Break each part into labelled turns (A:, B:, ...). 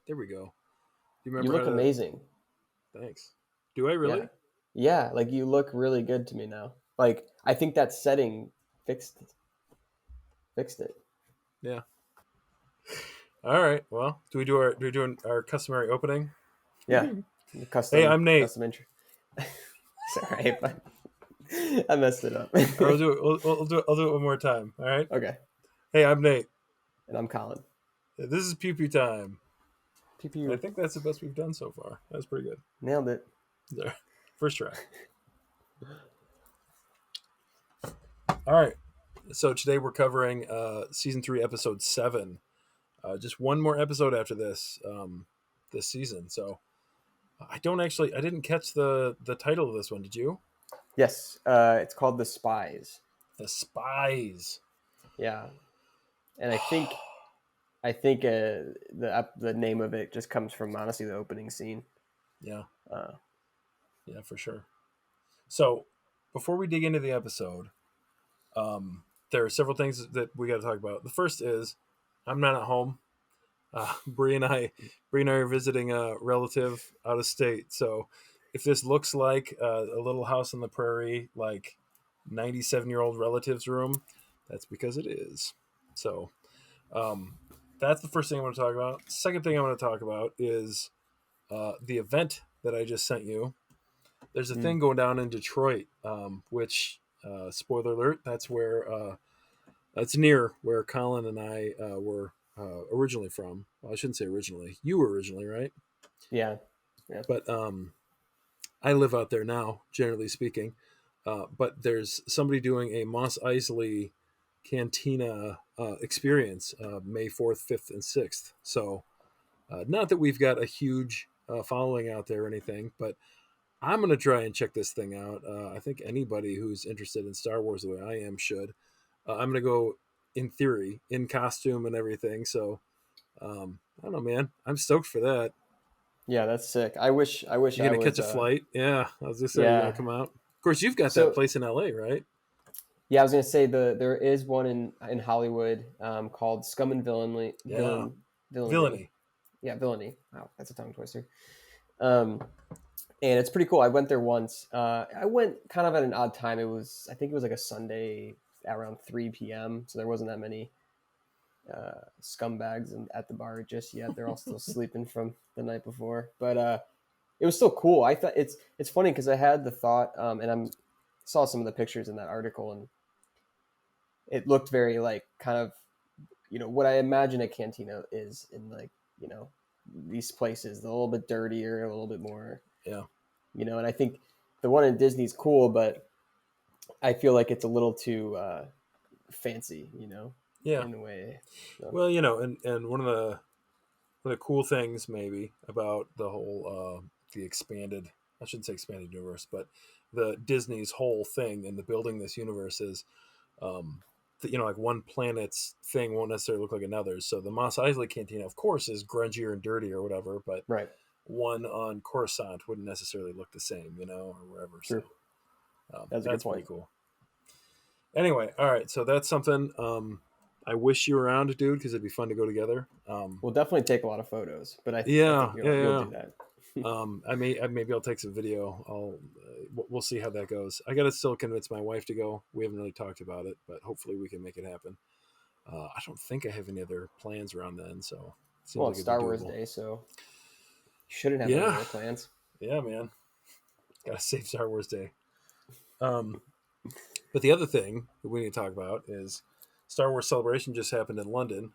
A: There we go. Do you
B: You
A: remember
B: look
A: how to?
B: amazing.
A: Thanks. Do I
B: Yeah.
A: really?
B: Yeah, like you look really good to me now. Like I think that setting fixed it.
A: Yeah. All right. Well, do we do our customary opening?
B: Yeah. The
A: Hey,
B: custom
A: I'm Nate.
B: custom intro. Sorry, but I messed it up.
A: Or we'll do it. I'll do it one more time. All right.
B: Okay.
A: Hey, I'm Nate.
B: And I'm Colin.
A: This is Pew Pew time.
B: Pew
A: I
B: pew.
A: think that's the best we've done so far. That's pretty good.
B: Nailed it.
A: There. First try. All right. So today we're covering season 3, episode 7. Just one more episode after this season. So I didn't catch the title of this one. Did you?
B: Yes. It's called The Spies.
A: The Spies.
B: Yeah. And I think the name of it just comes from honestly the opening scene.
A: Yeah.
B: Uh,
A: Yeah, for sure. So before we dig into the episode, there are several things that we got to talk about. The first is I'm not at home. Bree and I are visiting a relative out of state. So if this looks like a little house on the prairie, like 97-year-old relative's room, that's because it is. So um, that's the first thing I want to talk about. Second thing I want to talk about is the event that I just sent you. There's a
B: mm,
A: thing going down in Detroit, which, spoiler alert, that's near where Colin and I were originally from. Well, I shouldn't say originally. You were originally, right?
B: yeah. Yeah.
A: But I live out there now, generally speaking. But there's somebody doing a Mos Eisley Cantina experience May 4th, 5th, and 6th. So, not that we've got a huge following out there or anything, but I'm going to try and check this thing out. I think anybody who's interested in Star Wars the way I am should. I'm going to go, in theory, in costume and everything. So, I don't know, man. I'm stoked for that.
B: Yeah, that's sick. I wish
A: You
B: I
A: going to
B: was
A: catch a flight? Yeah, I was just say, you going to
B: yeah.
A: come out? Of course, you've got that
B: So
A: place in LA, right?
B: yeah, I was gonna say there is one in Hollywood called Scum and
A: Yeah.
B: Villainy.
A: Villainy.
B: Yeah, Villainy. Wow, that's a tongue twister. Um, and it's pretty cool. I went there once. I went kind of at an odd time. I think it was like a Sunday around 3 p.m. So there wasn't that many scumbags at the bar just yet. They're all still sleeping from the night before. But it was still cool. I thought it's funny because I had the thought, and I'm saw some of the pictures in that article, and it looked very like kind of what I imagine a cantina is in like these places, a little bit dirtier, a little bit more,
A: Yeah.
B: and I think the one in Disney's cool, but I feel like it's a little too fancy,
A: Yeah.
B: in a way. So,
A: Well, and one of the cool things maybe about the whole the expanded, I shouldn't say expanded universe, but the Disney's whole thing in the building this universe is um, that, like one planet's thing won't necessarily look like another's. So the Mos Eisley Cantina, of course, is grungier and dirtier or whatever, but
B: right,
A: one on Coruscant wouldn't necessarily look the same, or wherever.
B: true.
A: So
B: That's a good
A: that's pretty
B: point.
A: cool. Anyway, all right, so that's something. I wish you were around, dude, because it'd be fun to go together.
B: We'll definitely take a lot of photos, but I think
A: Yeah, yeah,
B: you'll
A: yeah.
B: do that.
A: Maybe I'll take some video. We'll see how that goes. I got to still convince my wife to go. We haven't really talked about it, but hopefully we can make it happen. I don't think I have any other plans around then, so it seems
B: Well,
A: like
B: it's
A: it'd be
B: Star Wars
A: doable.
B: Day, so you shouldn't have any
A: Yeah,
B: other plans.
A: yeah, man. Got to save Star Wars Day. Um, but the other thing that we need to talk about is Star Wars Celebration just happened in London,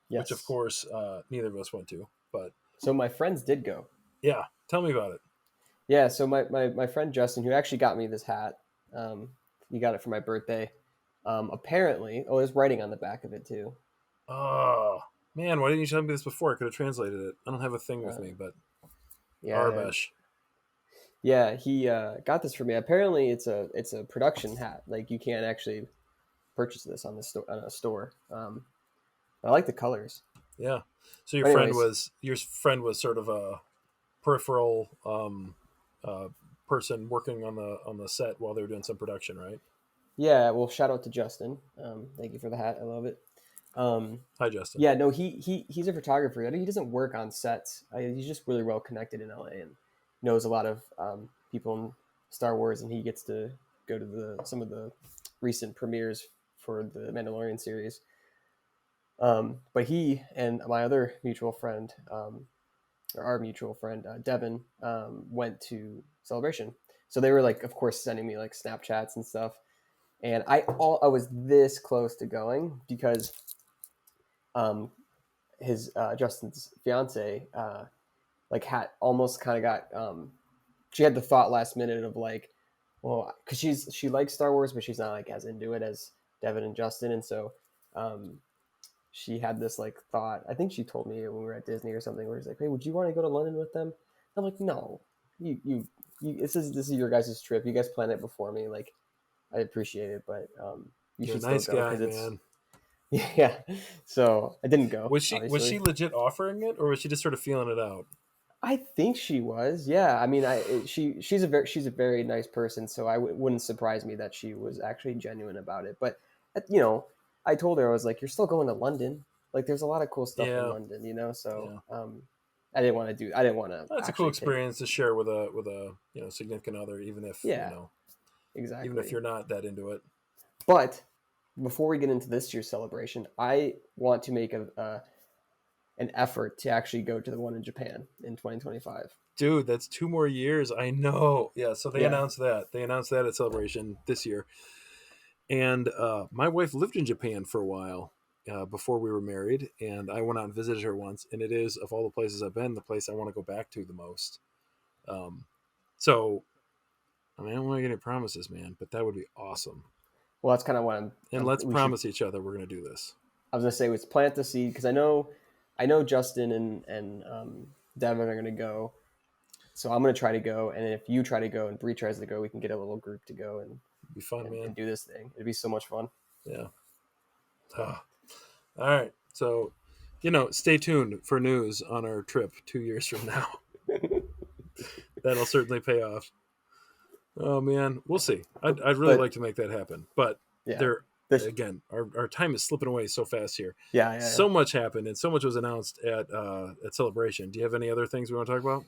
A: which of
B: Yes.
A: course neither of us went to. But
B: So my friends did go.
A: yeah, tell me about it.
B: Yeah, so my friend Justin, who actually got me this hat, he got it for my birthday. Apparently, there's writing on the back of it too.
A: Oh man, why didn't you tell me this before? I could have translated it. I don't have a thing with
B: Uh,
A: me, but
B: yeah,
A: Arabesh.
B: yeah, he got this for me. Apparently, it's a production hat. Like you can't actually purchase this on a store. I like the colors.
A: Yeah. So
B: But anyways,
A: your friend was sort of a peripheral uh, person working on the set while they were doing some production, right?
B: yeah. Well, shout out to Justin. Thank you for the hat. I love it.
A: Hi, Justin.
B: Yeah, no, he's a photographer. I mean, he doesn't work on sets. He's just really well connected in LA and knows a lot of people in Star Wars, and he gets to go to some of the recent premieres for the Mandalorian series. But he and my other mutual friend, or our mutual friend Devin, went to Celebration. So they were like, of course, sending me like Snapchats and stuff. And I was this close to going because um, his Justin's fiance like had almost kind of got she had the thought last minute of like, well, because she likes Star Wars, but she's not like as into it as Devin and Justin, and so um, she had this like thought. I think she told me when we were at Disney or something, where she's like, "Hey, would you want to go to London with them?" I'm like, "No, you this is your guys' trip. You guys planned it before me. Like, I appreciate it, but you
A: You're a
B: should still
A: nice
B: go
A: guy,
B: because it's
A: man.
B: yeah." So I didn't go,
A: Was she
B: obviously.
A: legit offering it, or was she just sort of feeling it out?
B: I think she was. Yeah. I mean, she's a very nice person, so wouldn't surprise me that she was actually genuine about it. But you know, I told her I was like, "You're still going to London. Like, there's a lot of cool stuff in
A: Yeah,
B: London, you know." So
A: yeah.
B: I didn't want to
A: That's a cool
B: actually take.
A: experience to share with a significant other, even if
B: Yeah, exactly.
A: you're not that into it.
B: But before we get into this year's celebration, I want to make an effort to actually go to the one in Japan in 2025.
A: Dude, that's 2 more years. I know. Yeah, so they
B: Yeah.
A: announced that. They announced that at Celebration this year. And my wife lived in Japan for a while before we were married, and I went out and visited her once. And it is, of all the places I've been, the place I want to go back to the most. Um, so, I mean, I don't want to get any promises, man, but that would be awesome.
B: Well, that's kind of what
A: And let's
B: we should.
A: promise each other we're going to do this.
B: I was gonna say, let's plant the seed because I know Justin and Devin are gonna go, so I'm gonna try to go, and if you try to go and Bree tries to go, we can get a little group to go
A: It'd be fun,
B: and
A: man.
B: do this thing. It'd be so much fun.
A: Yeah. Ah. All right. So, stay tuned for news on our trip 2 years from now. That'll certainly pay off. Oh man, we'll see. I'd really
B: But
A: like to make that happen, but
B: yeah,
A: there
B: this
A: again, our time is slipping away so fast here.
B: yeah.
A: So much happened, and so much was announced at Celebration. Do you have any other things we want to talk about?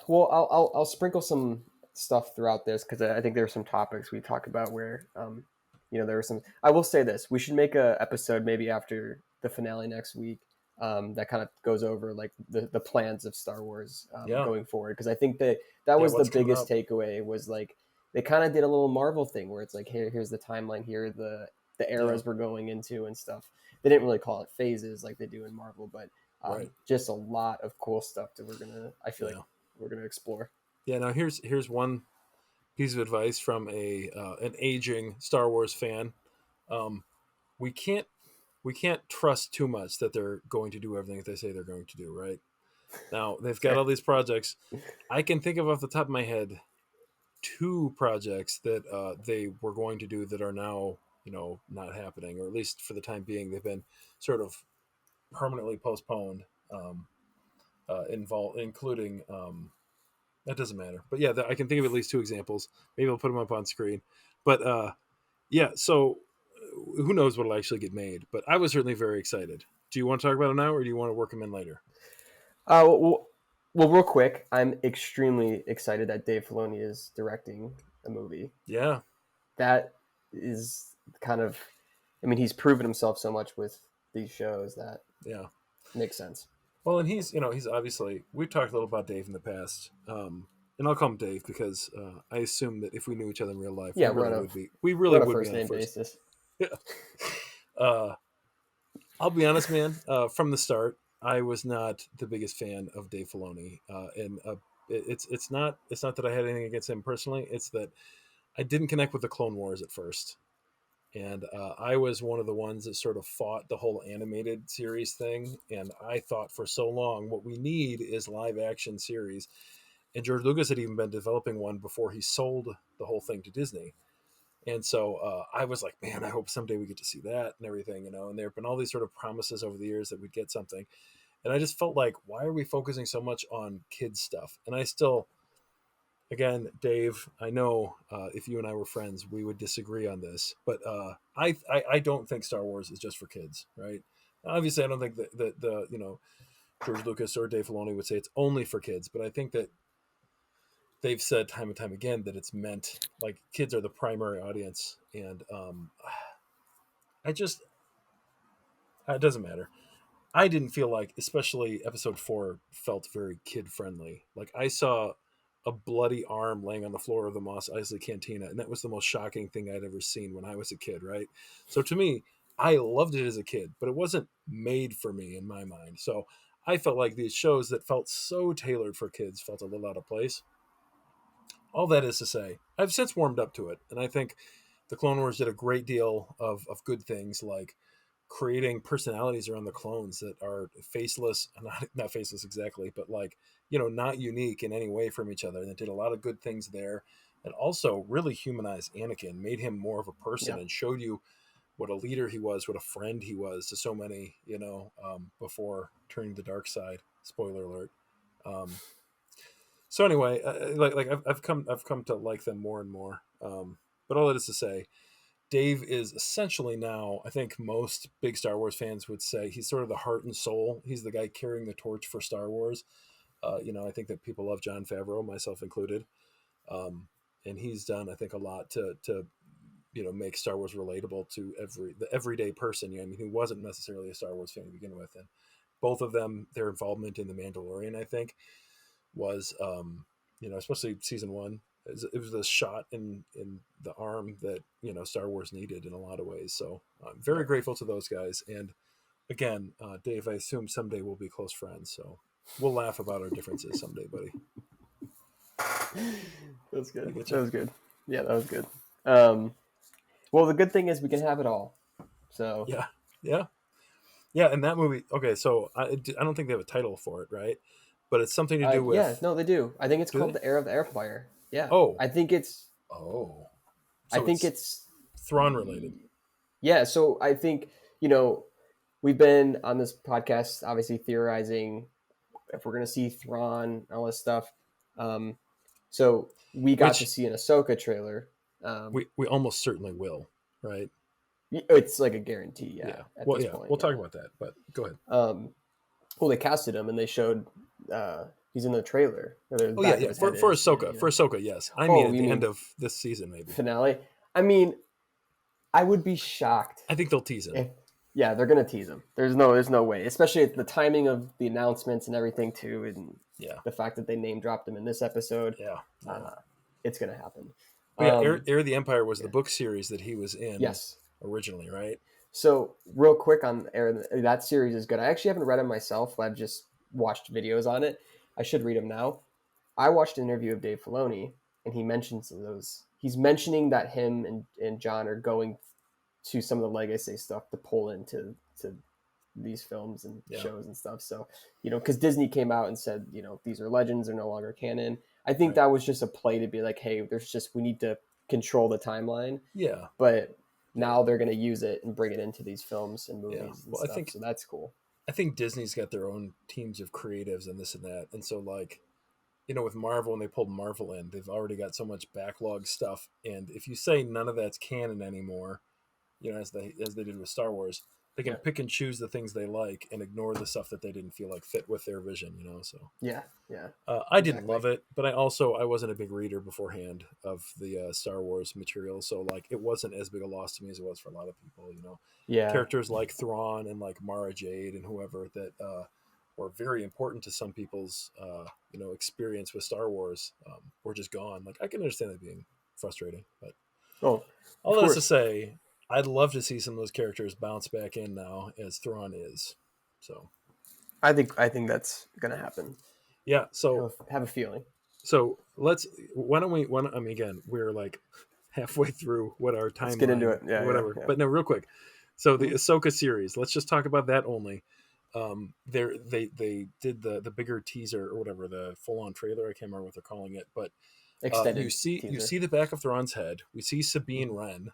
B: Well, I'll sprinkle some stuff throughout this because I think there are some topics we talk about where there were some. I will say this: we should make a episode maybe after the finale next week. That kind of goes over like the plans of Star Wars
A: Yeah,
B: going forward because I think that
A: yeah.
B: was the
A: What's coming
B: biggest
A: up?
B: takeaway was like they kind of did a little Marvel thing where it's like here's the timeline, here are the
A: Yeah,
B: eras we're going into and stuff. They didn't really call it phases like they do in Marvel, but
A: right.
B: just a lot of cool stuff that I feel like
A: Yeah,
B: we're gonna explore.
A: yeah. Now here's one piece of advice from a an aging Star Wars fan. Um, we can't we can't trust too much that they're going to do everything that they say they're going to do. Right now, they've got
B: Fair.
A: all these projects. I can think of off the top of my head two projects that they were going to do that are now not happening, or at least for the time being they've been sort of permanently postponed. Including that doesn't matter, but yeah, I can think of at least two examples. Maybe I'll put them up on screen, but yeah. So who knows what'll actually get made? But I was certainly very excited. Do you want to talk about it now, or do you want to work them in later?
B: Well, real quick, I'm extremely excited that Dave Filoni is directing a movie.
A: Yeah,
B: That is kind of, I mean, he's proven himself so much with these shows that
A: yeah.
B: makes sense.
A: Well, and he's obviously, we've talked a little about Dave in the past, and I'll call him Dave because I assume that if we knew each other in real life,
B: Yeah,
A: we
B: we're
A: really
B: on a
A: would be
B: first
A: on a
B: name
A: first.
B: basis.
A: Yeah. Uh, I'll be honest, man. From the start, I was not the biggest fan of Dave Filoni, and it's not that I had anything against him personally. It's that I didn't connect with the Clone Wars at first, and I was one of the ones that sort of fought the whole animated series thing. And I thought for so long, what we need is live action series. And George Lucas had even been developing one before he sold the whole thing to Disney. And so I was like, man, I hope someday we get to see that and everything, And there have been all these sort of promises over the years that we'd get something. And I just felt like, why are we focusing so much on kids stuff? And again, Dave, I know if you and I were friends, we would disagree on this, but I don't think Star Wars is just for kids, right? Obviously, I don't think that the George Lucas or Dave Filoni would say it's only for kids, but I think that they've said time and time again that it's meant like kids are the primary audience, and I just it doesn't matter. I didn't feel like, especially episode 4, felt very kid friendly. Like I saw a bloody arm laying on the floor of the Mos Eisley Cantina, and that was the most shocking thing I'd ever seen when I was a kid. Right, so to me, I loved it as a kid, but it wasn't made for me in my mind. So I felt like these shows that felt so tailored for kids felt a little out of place. All that is to say, I've since warmed up to it, and I think the Clone Wars did a great deal of good things, like creating personalities around the clones that are faceless, not faceless exactly, but like not unique in any way from each other. And it did a lot of good things there, and also really humanized Anakin, made him more of a person,
B: Yeah.
A: and showed you what a leader he was, what a friend he was to so many, before turning the dark side. Spoiler alert. Um, so anyway, I've come to like them more and more. But all that is to say, Dave is essentially now, I think most big Star Wars fans would say, he's sort of the heart and soul. He's the guy carrying the torch for Star Wars. I think that people love Jon Favreau, myself included, um, and he's done, I think, a lot to make Star Wars relatable to the everyday person. I mean, who wasn't necessarily a Star Wars fan to begin with, and both of them, their involvement in the Mandalorian, I think, was especially season 1. It was a shot in the arm that Star Wars needed in a lot of ways. So I'm very
B: Right.
A: grateful to those guys. And again, Dave, I assume someday we'll be close friends. So we'll laugh about our differences someday, buddy.
B: That's
A: I
B: good.
A: get
B: That
A: you.
B: was good. Yeah, that was good. Um, well, the good thing is we can have it all. So
A: Yeah, yeah, yeah. And that movie. Okay, so I don't think they have a title for it, right? But it's something to do
B: yeah,
A: with.
B: no, they do. I think it's
A: Do
B: called
A: they?
B: the Heir of the Empire. Yeah,
A: Oh,
B: I think it's.
A: oh.
B: I
A: So
B: think
A: it's
B: it's.
A: Thrawn related.
B: Yeah, so I think we've been on this podcast obviously theorizing if we're gonna see Thrawn, all this stuff. Um, so we got to
A: Which
B: see an Ahsoka trailer. Um,
A: we almost certainly will, right?
B: it's like a guarantee, yeah.
A: Yeah.
B: At
A: Well,
B: this
A: yeah.
B: point,
A: We'll talk
B: yeah.
A: about that. But go ahead.
B: Well, they casted him and they showed he's in the trailer, or the
A: Oh yeah,
B: back of
A: yeah.
B: his
A: For
B: head
A: for
B: is.
A: Ahsoka, for Ahsoka, yes. I mean,
B: Oh,
A: at
B: you
A: the end
B: mean
A: of this season, maybe.
B: finale? I mean, I would be shocked
A: I think they'll tease him.
B: if. Yeah, they're gonna tease him. There's no way, especially at the timing of the announcements and everything too, and
A: Yeah,
B: the fact that they name dropped him in this episode.
A: yeah, yeah.
B: Uh, it's gonna happen.
A: But yeah, Heir of the Empire was the
B: Yeah.
A: book series that he was in
B: Yes.
A: originally, right?
B: So real quick on Aaron, that series is good. I actually haven't read it myself. I've just watched videos on it. I should read them now. I watched an interview of Dave Filoni, and he mentions those. He's mentioning that him and John are going to some of the legacy stuff to pull into to these films and
A: Yeah,
B: shows and stuff. So because Disney came out and said these are legends, they're no longer canon. I think
A: right.
B: that was just a play to be like, hey, we need to control the timeline,
A: Yeah,
B: but
A: yeah,
B: now they're going to use it and bring it into these films and
A: yeah.
B: movies and
A: Well, I
B: stuff.
A: think
B: So that's cool.
A: I think Disney's got their own teams of creatives and this and that, and so like with Marvel, when they pulled Marvel in, they've already got so much backlog stuff, and if you say none of that's canon anymore, as they did with Star Wars, they can
B: Yeah,
A: pick and choose the things they like and ignore the stuff that they didn't feel like fit with their vision. So
B: yeah, yeah,
A: I didn't
B: exactly.
A: love it, but I wasn't a big reader beforehand of the Star Wars material, so like it wasn't as big a loss to me as it was for a lot of people.
B: Yeah,
A: Characters like Thrawn and like Mara Jade and whoever that were very important to some people's experience with Star Wars were just gone. Like I can understand that being frustrating, but
B: oh,
A: all
B: of
A: that is to
B: course.
A: say, I'd love to see some of those characters bounce back in now as Thrawn is. So
B: I think that's gonna happen.
A: yeah,
B: Have a feeling.
A: so let's why don't we I mean again, we're like halfway through what our
B: Let's get into
A: timeline
B: it. Yeah, yeah,
A: whatever.
B: yeah.
A: But no, real quick. So the
B: Mhm.
A: Ahsoka series, let's just talk about that only. They did the bigger teaser or whatever, the full on trailer. I can't remember what they're calling it, but you
B: Extended
A: see
B: teaser.
A: the back of Thrawn's head. We see Sabine
B: Mhm.
A: Wren.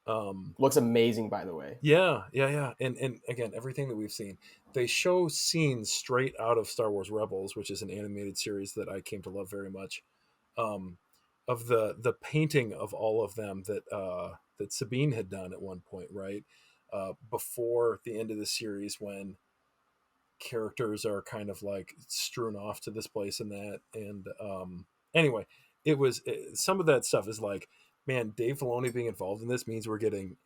A: Um,
B: Looks amazing, by the way.
A: yeah, yeah, yeah, and again, everything that we've seen, they show scenes straight out of Star Wars Rebels, which is an animated series that I came to love very much. um, of the painting of all of them that Sabine had done at one point, right? Before the end of the series, when characters are kind of like strewn off to this place and that, and anyway, some of that stuff is like, man, Dave Filoni being involved in this means we're getting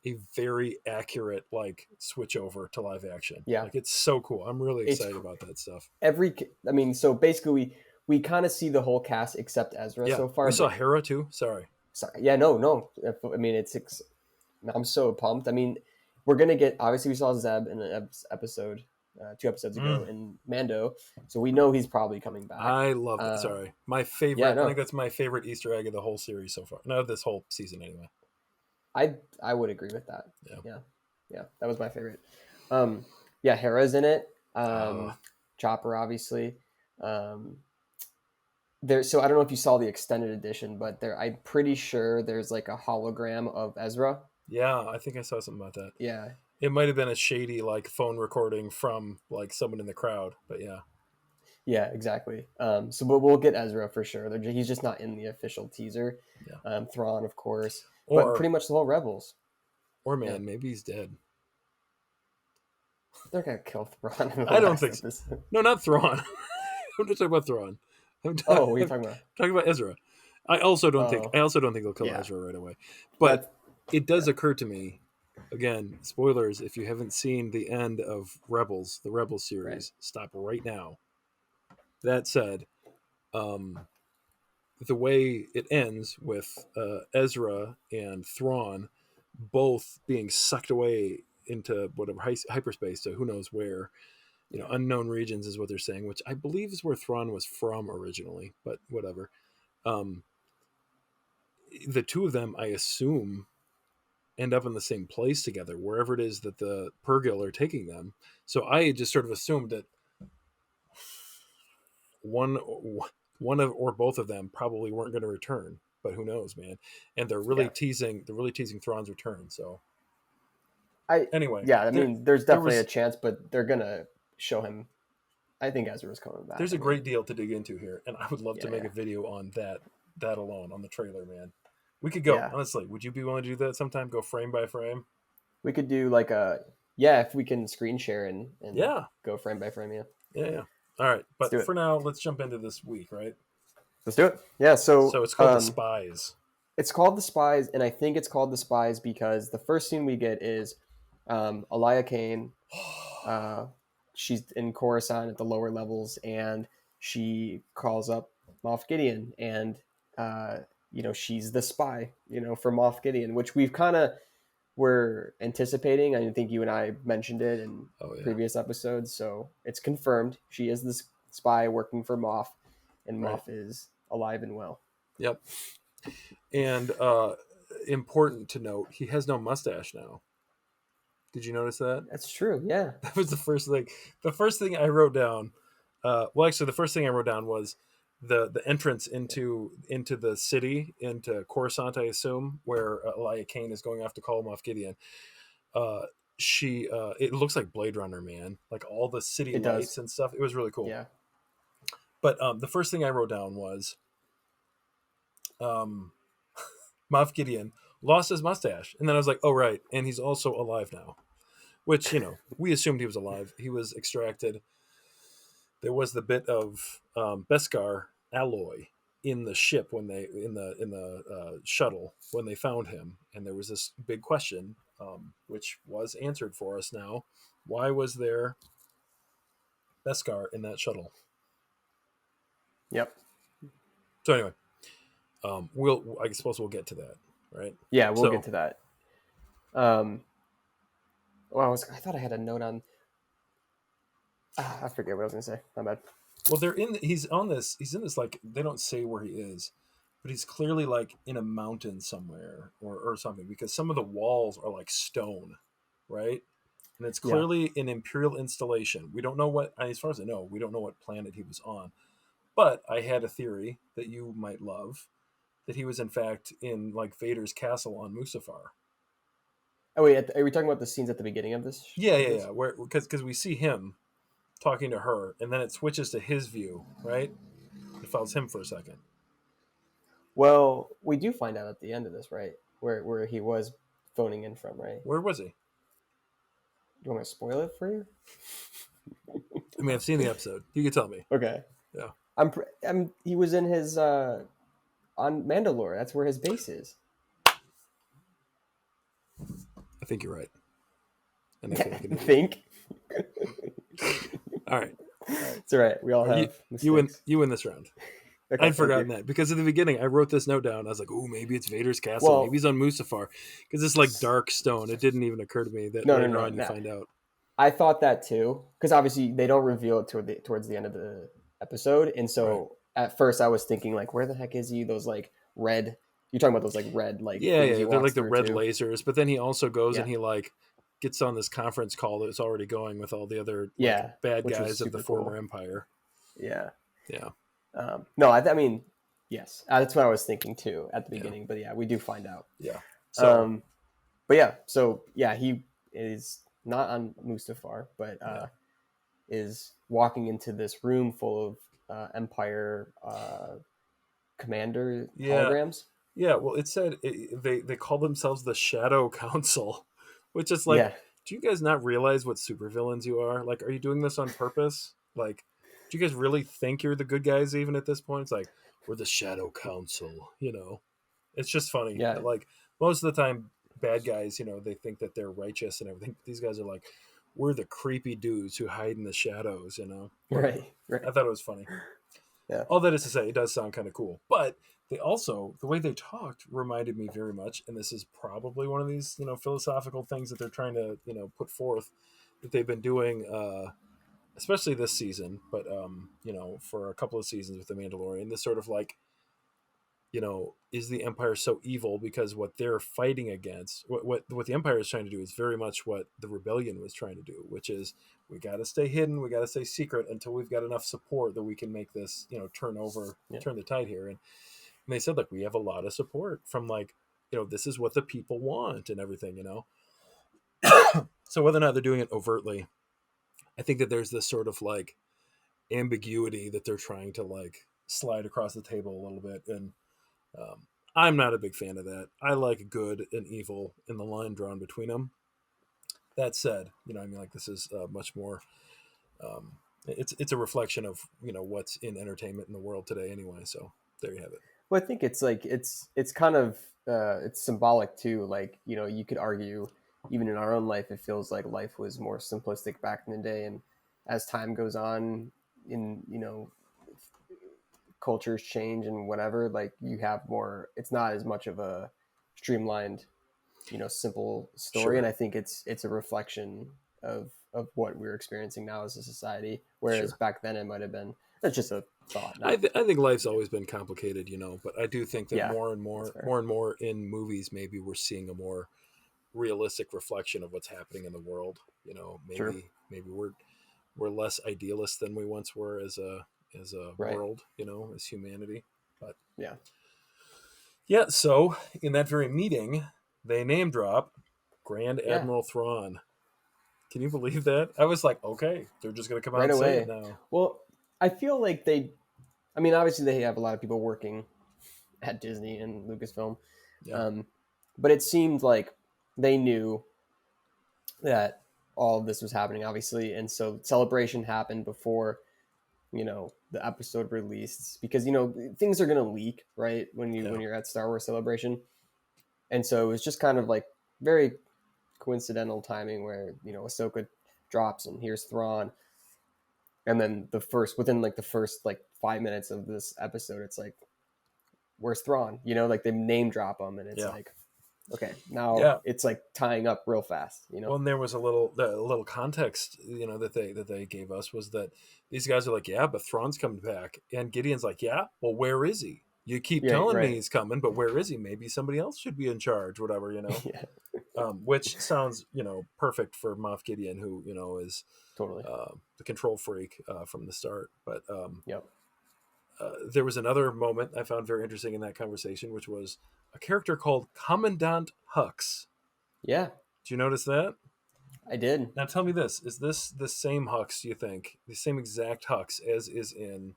A: a very accurate like switch over to live action.
B: Yeah,
A: Like, it's so cool. I'm really
B: it's
A: excited about that stuff.
B: I mean, so basically we kind of see the whole cast except Ezra
A: Yeah,
B: so far.
A: we saw
B: But
A: Hera too. Sorry.
B: sorry, yeah, no. I mean, I'm so pumped. I mean, we're gonna get, obviously we saw Zeb in an episode, 2 episodes ago in Mando, so we know he's probably coming back.
A: I love it.
B: Uh,
A: Sorry, my favorite.
B: yeah,
A: I think
B: no,
A: that's my favorite Easter egg of the whole series so far. No, this whole season anyway.
B: I would agree with that.
A: Yeah.
B: Yeah, that was my favorite. Yeah, Hera's in it.
A: Uh,
B: Chopper, obviously. There. So I don't know if you saw the extended edition, but I'm pretty sure there's like a hologram of Ezra.
A: yeah, I think I saw something about that.
B: Yeah,
A: It might have been a shady like phone recording from like someone in the crowd, but yeah.
B: yeah, exactly. But we'll get Ezra for sure. He's just not in the official teaser.
A: Yeah.
B: Thrawn, of course, but
A: Or
B: pretty much the whole Rebels.
A: man,
B: Yeah.
A: maybe he's dead.
B: They're gonna kill Thrawn. In the
A: I don't
B: last
A: think so.
B: episode.
A: No, not Thrawn. I'm just talking about Thrawn.
B: Oh, what are you talking about?
A: talking about Ezra. I also don't think
B: Oh.
A: they'll kill
B: Yeah.
A: Ezra right away. But
B: That's-
A: it does occur to me, again, spoilers, if you haven't seen the end of Rebels, the Rebels series,
B: Right.
A: stop right now. That said, the way it ends with Ezra and Thrawn both being sucked away into whatever hyperspace to who knows where, unknown regions is what they're saying, which I believe is where Thrawn was from originally, but whatever. The two of them, I assume, end up in the same place together, wherever it is that the Purrgil are taking them. So I just sort of assumed that one of or both of them probably weren't going to return, but who knows, man? And they're really teasing Thrawn's return. So anyway,
B: I mean, there's definitely
A: was
B: a chance, but they're gonna show him. I think Ezra's coming back.
A: there's a great deal to dig into here, and I would love to make
B: Yeah.
A: a video on that alone, on the trailer, man. We could go,
B: Yeah.
A: honestly. Would you be willing to do that sometime? Go frame by frame?
B: We could do like if we can screen share and
A: Yeah.
B: go frame by frame. Yeah,
A: Yeah. All right, but
B: do it.
A: for now, let's jump into this week, right?
B: let's do it. Yeah, so
A: it's called The Spies.
B: It's called The Spies, and I think it's called The Spies because the first scene we get is Elia Kane. She's in Coruscant at the lower levels, and she calls up Moff Gideon, and she's the spy, for Moff Gideon, which we've kind of were anticipating. I think you and I mentioned it in previous episodes, so it's confirmed. She is the spy working for Moff, and Moff is alive and well.
A: Yep. And important to note, he has no mustache now. Did you notice that?
B: That's true. Yeah.
A: That was the first thing. The first thing I wrote down. The first thing I wrote down was the entrance into the city, into Coruscant, I assume, where Elia Kane is going off to call Moff Gideon. It looks like Blade Runner, man. Like all the city lights and stuff. It was really cool.
B: Yeah.
A: But the first thing I wrote down was Moff Gideon lost his mustache. And then I was like, oh, right. And he's also alive now, which, we assumed he was alive. He was extracted. There was the bit of Beskar alloy in the ship in the shuttle when they found him. And there was this big question, which was answered for us now. Why was there Beskar in that shuttle?
B: Yep.
A: So anyway, I suppose we'll get to that, right?
B: Yeah, we'll get to that. I thought I had a note on. I forget what I was gonna say. My bad.
A: Well, he's in this, like, they don't say where he is, but he's clearly like in a mountain somewhere or something, because some of the walls are like stone, right? And it's clearly an Imperial installation. We don't know as far as I know, we don't know what planet he was on. But I had a theory that you might love, that he was in fact in like Vader's castle on Mustafar.
B: Oh wait, are we talking about the scenes at the beginning of this?
A: Yeah. Where because we see him talking to her, and then it switches to his view, right? It follows him for a second.
B: Well, we do find out at the end of this, right? Where he was phoning in from, right?
A: Where was he?
B: You want me to spoil it for you?
A: I mean, I've seen the episode. You can tell me.
B: Okay.
A: Yeah.
B: He was in his on Mandalore. That's where his base is.
A: I think you're right. And I feel like an idiot.
B: Think.
A: All right.
B: It's all right. We all have mistakes.
A: You win this round.
B: Okay,
A: I'd forgotten that because at the beginning I wrote this note down. I was like, "Oh, maybe it's Vader's castle.
B: Well,
A: maybe he's on Mustafar," because it's like dark stone. It didn't even occur to me that later on you find out.
B: I thought that too, because obviously they don't reveal it towards the end of the episode, and so at first I was thinking like, where the heck is he? Those like red. You're talking about those like red like
A: yeah,
B: things
A: they're like the red
B: too.
A: lasers. But then he also goes and he like gets on this conference call that's already going with all the other bad guys of the former Empire.
B: Yeah.
A: Yeah.
B: No, I mean, yes, that's what I was thinking too at the beginning. But yeah, we do find out.
A: Yeah.
B: So, he is not on Mustafar, but is walking into this room full of Empire commander holograms.
A: Yeah, well, it said they call themselves the Shadow Council, which is like, do you guys not realize what supervillains you are? Like, are you doing this on purpose? Like, do you guys really think you're the good guys even at this point? It's like, we're the Shadow Council, you know? It's just funny.
B: Yeah.
A: Like, most of the time, bad guys, you know, they think that they're righteous and everything. These guys are like, we're the creepy dudes who hide in the shadows, you know?
B: Right.
A: I thought it was funny.
B: Yeah.
A: All that is to say, it does sound kind of cool. But they also, the way they talked reminded me very much, and this is probably one of these, you know, philosophical things that they're trying to, you know, put forth that they've been doing, especially this season, but, you know, for a couple of seasons with The Mandalorian, this sort of like, you know, is the Empire so evil because what they're fighting against, what the Empire is trying to do is very much what the Rebellion was trying to do, which is we got to stay hidden, we got to stay secret until we've got enough support that we can make this, you know, turn the tide here. And they said, like, we have a lot of support from, like, you know, this is what the people want and everything, you know. So whether or not they're doing it overtly, I think that there's this sort of like ambiguity that they're trying to like slide across the table a little bit. And I'm not a big fan of that. I like good and evil in the line drawn between them. That said, you know, I mean, like, this is much more. It's a reflection of, you know, what's in entertainment in the world today, anyway. So there you have it.
B: Well, I think it's like it's kind of it's symbolic too. Like, you know, you could argue even in our own life, it feels like life was more simplistic back in the day, and as time goes on, in, you know, cultures change and whatever, like you have more. It's not as much of a streamlined, you know, simple story,
A: Sure.
B: and I think it's a reflection of what we're experiencing now as a society. Whereas back then, it might have been. That's just a thought.
A: I think life's always been complicated, you know, but I do think that more and more in movies, maybe we're seeing a more realistic reflection of what's happening in the world. You know, maybe we're less idealist than we once were as a world, you know, as humanity. But yeah. So in that very meeting, they name drop Grand Admiral Thrawn. Can you believe that? I was like, okay, they're just going to come out and say it now.
B: Well, I feel like I mean, obviously they have a lot of people working at Disney and Lucasfilm. But it seemed like they knew that all of this was happening, obviously. And so Celebration happened before, you know, the episode released, because, you know, things are going to leak, right? When you're at Star Wars Celebration. And so it was just kind of like very coincidental timing where, you know, Ahsoka drops and here's Thrawn. And then within the first 5 minutes of this episode, it's like, where's Thrawn? You know, like they name drop him, and it's like, okay, now it's like tying up real fast, you know.
A: Well, and there was a little context, you know, that they gave us was that these guys are like, yeah, but Thrawn's coming back, and Gideon's like, yeah, well, where is he? You keep telling me he's coming, but where is he? Maybe somebody else should be in charge, whatever, you know. Which sounds, you know, perfect for Moff Gideon, who, you know, is
B: totally
A: the control freak from the start. But there was another moment I found very interesting in that conversation, which was a character called Commandant Hux.
B: Yeah.
A: Did you notice that?
B: I did.
A: Now tell me this. Is this the same Hux, do you think? The same exact Hux as is in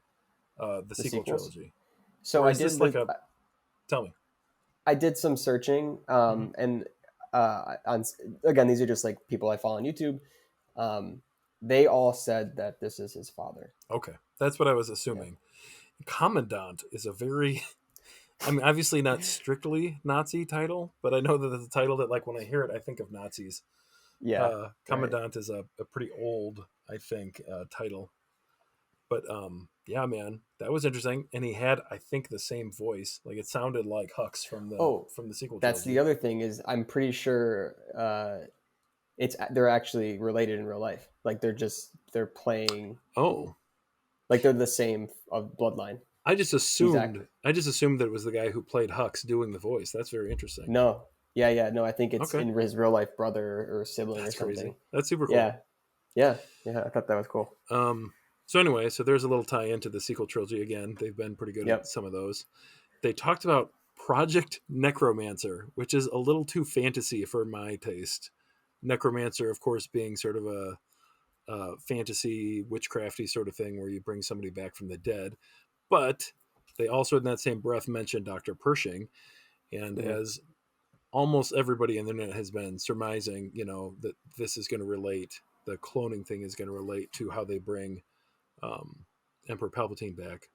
A: the sequel trilogy?
B: So I did
A: Tell me.
B: I did some searching,
A: Mm-hmm.
B: and on again, these are just like people I follow on YouTube. Um, they all said that this is his father.
A: Okay, that's what I was
B: Yeah,
A: assuming. Commandant is a very, I mean, obviously not strictly Nazi title, but I know that it's a title that, like, when I hear it, I think of Nazis.
B: yeah, right.
A: Commandant is a pretty old, I think, title. But yeah, man, that was interesting. And he had, I think, the same voice. Like it sounded like Hux
B: Oh,
A: from the sequel
B: that's the
A: trilogy.
B: other thing is I'm pretty sure it's they're actually related in real life. Like they're playing
A: Oh,
B: like they're the same of bloodline. He's act
A: I just assumed that it was the guy who played Hux doing the voice. That's very interesting.
B: no, yeah, no. I think it's
A: Okay,
B: in his real life brother or sibling or
A: that's crazy.
B: something.
A: That's super cool.
B: Yeah, yeah. I thought that was cool.
A: So anyway, so there's a little tie into the sequel trilogy again. They've been pretty good at
B: Yep.
A: some of those. They talked about Project Necromancer, which is a little too fantasy for my taste. Necromancer, of course, being sort of a fantasy witchcrafty sort of thing where you bring somebody back from the dead. But they also, in that same breath, mentioned Dr. Pershing, and
B: Mhm.
A: as almost everybody on the internet has been surmising, that this is going to relate. The cloning thing is going to relate to how they bring um, Emperor Palpatine back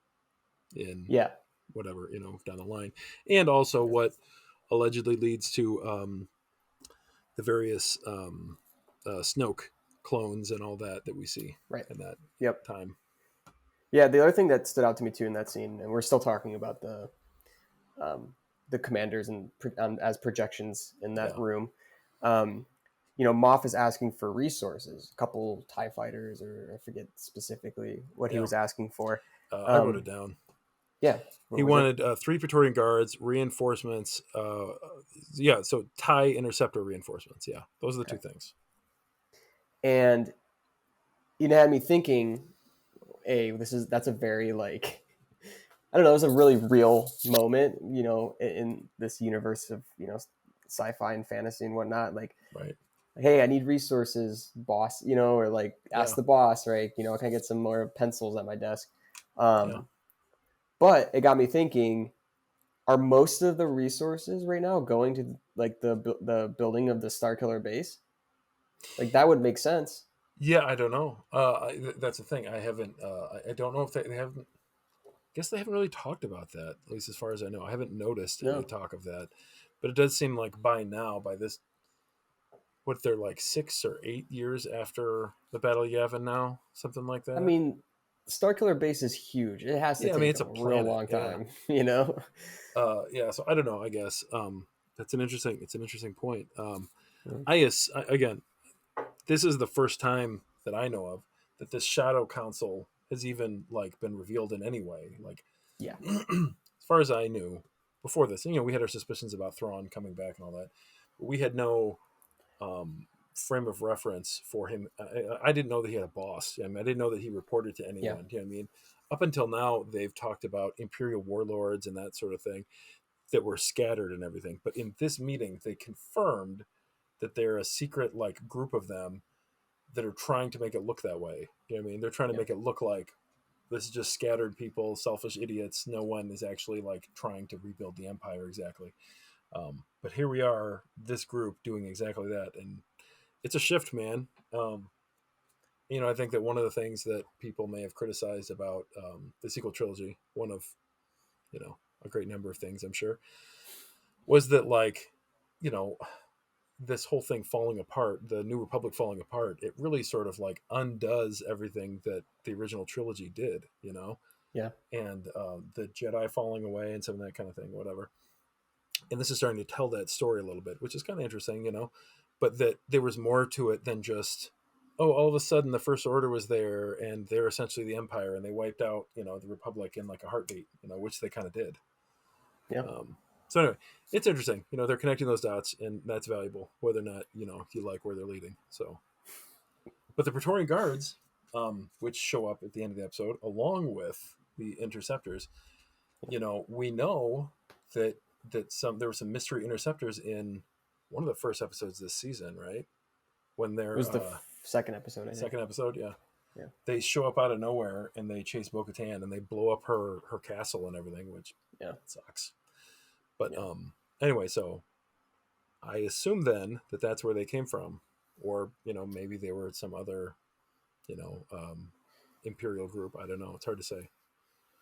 A: in
B: Yeah,
A: whatever down the line, and also what allegedly leads to the various Snoke clones and all that we see
B: right.
A: in that
B: Yep.
A: time.
B: Yeah, the other thing that stood out to me too in that scene, and we're still talking about the commanders and as projections in that
A: Yeah,
B: room. Um, Moff is asking for resources, a couple Tie fighters, or I forget specifically what he
A: yeah.
B: was asking for.
A: I wrote it
B: Um,
A: down.
B: yeah, what
A: He
B: was it?
A: wanted 3 Praetorian guards, reinforcements. Yeah, so TIE interceptor reinforcements. Yeah, those are the two
B: Okay,
A: things.
B: and it had me thinking, hey, that's a very like I don't know, it was a really real moment, in this universe of sci-fi and fantasy and whatnot. Like,
A: Right.
B: hey, I need resources, boss, or like ask
A: Yeah.
B: the boss, right? Can I get some more pencils at my desk?
A: Yeah.
B: Um, but it got me thinking: are most of the resources right now going to like the building of the Star Killer base? Like that would make sense.
A: Yeah. I don't know. That's the thing. I haven't. I don't know if they haven't. Guess they haven't really talked about that. At least as far as I know, I haven't noticed any
B: No,
A: talk of that. But it does seem like by now, by this, what they're like 6 or 8 years after the Battle of Yavin now, something like
B: I
A: that.
B: mean, Star Killer base is huge. It has to
A: Yeah. I mean,
B: take
A: it's
B: a
A: a
B: real
A: planet.
B: long
A: Yeah.
B: time, you know.
A: Yeah. So I don't know. I guess that's an interesting. It's an interesting point.
B: Mm.
A: Again, this is the first time that I know of that this Shadow Council has even like been revealed in any way. Like
B: Yeah,
A: as far as I knew before this, we had our suspicions about Thrawn coming back and all that, but we had no frame of reference for him. I didn't know that he had a boss. I mean, I didn't know that he reported to
B: yeah,
A: anyone. You know what I mean? Up until now, they've talked about Imperial warlords and that sort of thing that were scattered and everything. But in this meeting, they confirmed that they're a secret like group of them that are trying to make it look that way. You know what I mean? They're trying to
B: yeah.
A: make it look like this is just scattered people, selfish idiots. No one is actually like trying to rebuild the empire exactly. But here we are, this group doing exactly that, and it's a shift, man. I think that one of the things that people may have criticized about the sequel trilogy, one of a great number of things, I'm sure, was that like, you know, this whole thing falling apart, the New Republic falling apart, it really sort of like undoes everything that the original trilogy did,
B: Yeah.
A: and the Jedi falling away and some of that kind of thing, whatever. And this is starting to tell that story a little bit, which is kind of interesting, but that there was more to it than just, oh, all of a sudden the First Order was there and they're essentially the Empire and they wiped out, the Republic in like a heartbeat, which they kind of did.
B: Yeah.
A: So anyway, it's interesting. They're connecting those dots, and that's valuable, whether or not you like where they're leading. So, but the Praetorian Guards, which show up at the end of the episode, along with the interceptors, we know that there were some mystery interceptors in one of the first episodes this season, right? When
B: It
A: they're
B: was the second episode, I think.
A: second episode, yeah,
B: Yeah.
A: they show up out of nowhere and they chase Bo Katan and they blow up her castle and everything, which
B: Yeah.
A: sucks. But
B: Yeah.
A: anyway, so I assume then that that's where they came from, or maybe they were some other you know imperial group. I don't know. It's hard to say.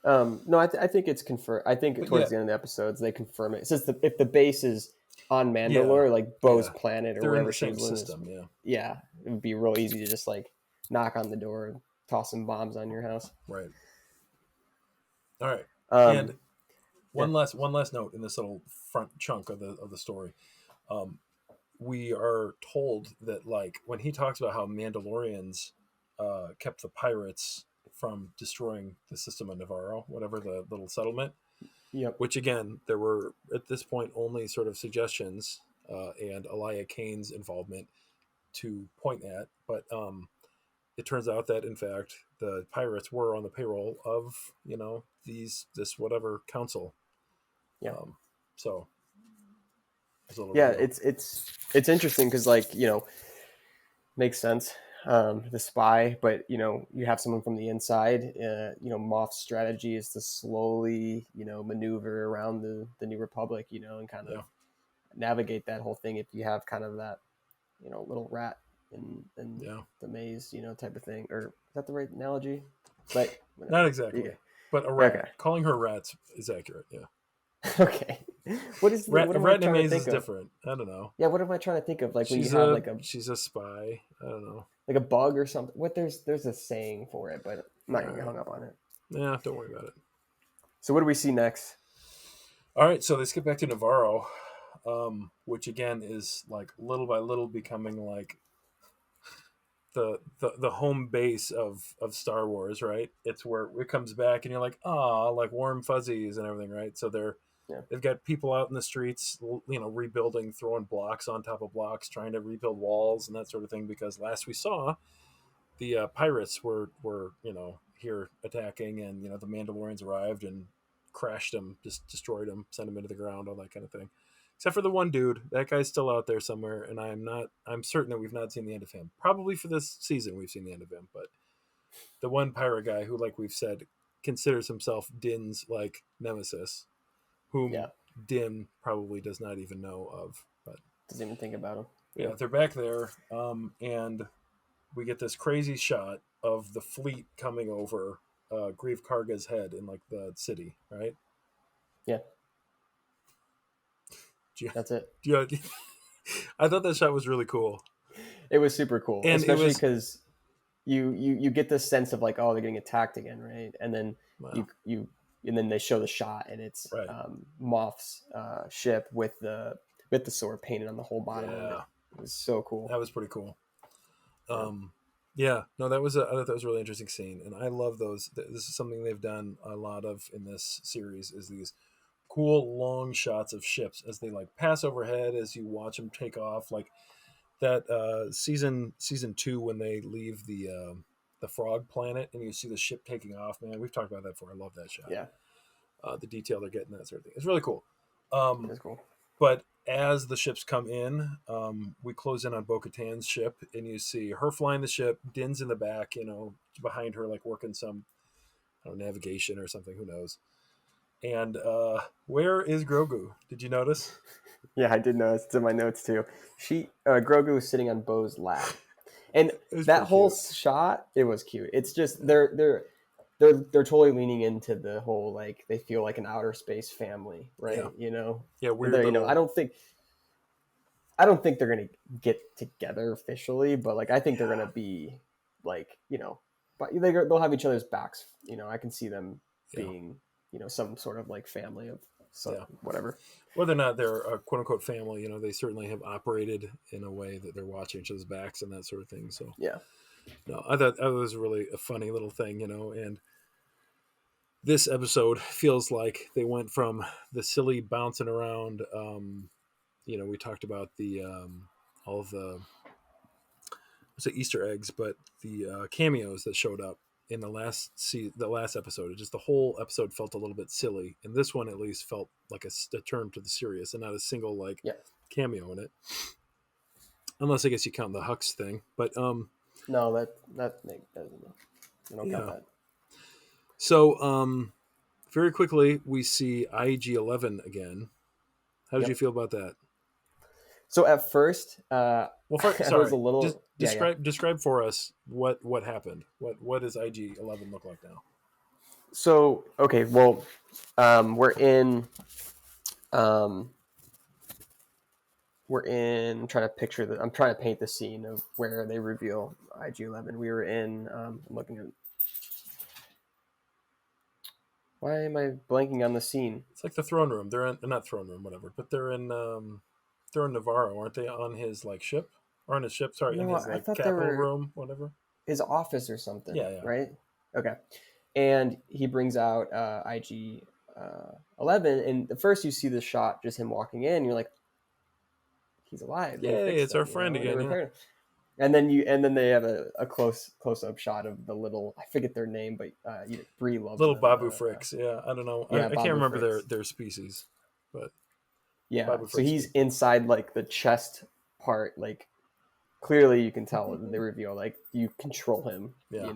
B: No, I think it's confirmed. I think
A: But yeah,
B: towards the end of the episodes they confirm it. It says if the base is on
A: yeah,
B: Mandalore, like Bo's
A: yeah.
B: planet or
A: They're in
B: wherever
A: the
B: she
A: same
B: was living,
A: system. Yeah.
B: yeah, it would be real easy to just like knock on the door and toss some bombs on your house.
A: Right. All right. And
B: Um, yeah,
A: one last note in this little front chunk of the story. Um, we are told that like when he talks about how Mandalorians kept the pirates from destroying the system of Navarro, whatever the little settlement,
B: yep,
A: which again there were at this point only sort of suggestions and Elia Kane's involvement to point at, but it turns out that in fact the pirates were on the payroll of this whatever council.
B: yeah,
A: Um, so there's a little
B: yeah.
A: reveal.
B: It's interesting because like makes sense. The spy, but you have someone from the inside. Moff's strategy is to slowly maneuver around the New Republic, and kind
A: Yeah,
B: of navigate that whole thing if you have kind of that little rat in
A: yeah,
B: the maze type of thing, or is that the right analogy? But
A: not
B: whatever.
A: exactly, but a rat.
B: Okay.
A: Calling her rats is accurate. Yeah,
B: Okay.
A: rat
B: What
A: a
B: am I
A: rat in a
B: trying to
A: maze
B: think
A: is
B: of?
A: different. I don't know.
B: Yeah, what am I trying to think of, like when you
A: She's
B: have
A: a
B: like a
A: she's a spy. I don't know.
B: bug or something? There's a saying for it, but I'm not
A: All
B: gonna get
A: right.
B: hung up on it.
A: Yeah, don't worry about it.
B: So what do we see next?
A: All right, so let's get back to Navarro, which again is like little by little becoming like the home base of Star Wars, right? It's where it comes back, and you're like, ah, like warm fuzzies and everything, right? So
B: Yeah.
A: they've got people out in the streets, rebuilding, throwing blocks on top of blocks, trying to rebuild walls and that sort of thing. Because last we saw, the pirates were here attacking, and the Mandalorians arrived and crashed them, just destroyed them, sent them into the ground, all that kind of thing. Except for the one dude, that guy's still out there somewhere, and I'm certain that we've not seen the end of him. Probably for this season we've seen the end of him, but the one pirate guy who, like we've said, considers himself Din's like nemesis, whom
B: Yeah.
A: Din probably does not even know of. But
B: Doesn't even think about him.
A: yeah, they're back there, and we get this crazy shot of the fleet coming over Grieve Karga's head in like the city, right?
B: Yeah.
A: Do you,
B: That's it.
A: do you, I thought that shot was really cool,
B: It was super cool,
A: and it
B: especially
A: was
B: because you get this sense of like, oh, they're getting attacked again, right? And then
A: wow,
B: and then they show the shot, and it's
A: right,
B: Moff's ship with the sword painted on the whole bottom of it.
A: yeah,
B: It was so cool.
A: that was pretty cool.
B: Yeah.
A: Yeah, no, I thought that was a really interesting scene, and I love those. This is something they've done a lot of in this series, is these cool long shots of ships as they like pass overhead as you watch them take off, like that season 2 when they leave the frog planet and you see the ship taking off. Man, we've talked about that before. I love that shot.
B: Yeah,
A: The detail they're getting, that sort of thing, it's really cool.
B: it was cool.
A: But as the ships come in, we close in on Bo Katan's ship, and you see her flying the ship. Din's in the back, behind her, like working some navigation or something. Who knows? And where is Grogu? Did you notice?
B: Yeah, I did notice. It's in my notes too. Grogu was sitting on Bo's lap, and
A: It was
B: that
A: pretty
B: whole
A: cute.
B: shot, it was cute. It's just they're totally leaning into the whole like they feel like an outer space family, right?
A: Yeah, yeah, weird
B: They're,
A: little.
B: I don't think they're gonna get together officially, but like I think they're gonna be like but they'll have each other's backs. I can see them
A: Yeah,
B: being some sort of like family of some
A: yeah.
B: whatever.
A: Whether or not they're a quote unquote family, they certainly have operated in a way that they're watching each other's backs and that sort of thing. So
B: Yeah,
A: no, I thought it was really a funny little thing, and this episode feels like they went from the silly bouncing around. We talked about the all of the I say Easter eggs, but the cameos that showed up in the last episode. Just the whole episode felt a little bit silly, and this one at least felt like a turn to the serious, and not a single like
B: yeah.
A: cameo in it. Unless I guess you count the Hux thing, but
B: No, that doesn't. I don't count
A: yeah.
B: that.
A: So very quickly we see IG-11 again, How did you
B: Yep.
A: feel about that?
B: So at first,
A: Well, first,
B: I was a
A: sorry, just
B: little, yeah.
A: describe for us what happened. What does IG-11 look like now?
B: So okay, well, we're in, um, I'm trying to picture I'm trying to paint the scene of where they reveal IG-11. We were in, I'm looking at, why am I blanking on the scene?
A: It's like the throne room. They're in, not throne room, whatever, but they're in Navarro, aren't they? On his like ship, or on his ship? Sorry, in
B: No,
A: his
B: I
A: like
B: thought they
A: capital
B: were
A: room, whatever.
B: his office or something,
A: Yeah, yeah.
B: right? Okay. And he brings out IG 11, and at first you see the shot, just him walking in. You're like, he's alive. They
A: Yay,
B: fixed
A: it's our
B: him,
A: friend
B: they
A: again. Yeah.
B: repaired him. And then they have a close up shot of the little, I forget their name, but Bree loves
A: Little
B: them.
A: Babu Fricks. Yeah, I don't know.
B: Yeah,
A: I can't
B: Babu
A: remember
B: Fricks.
A: their species, but
B: Yeah,
A: Babu
B: so
A: Fricks.
B: he's inside like the chest part, like clearly you can tell they reveal like you control him,
A: Yeah,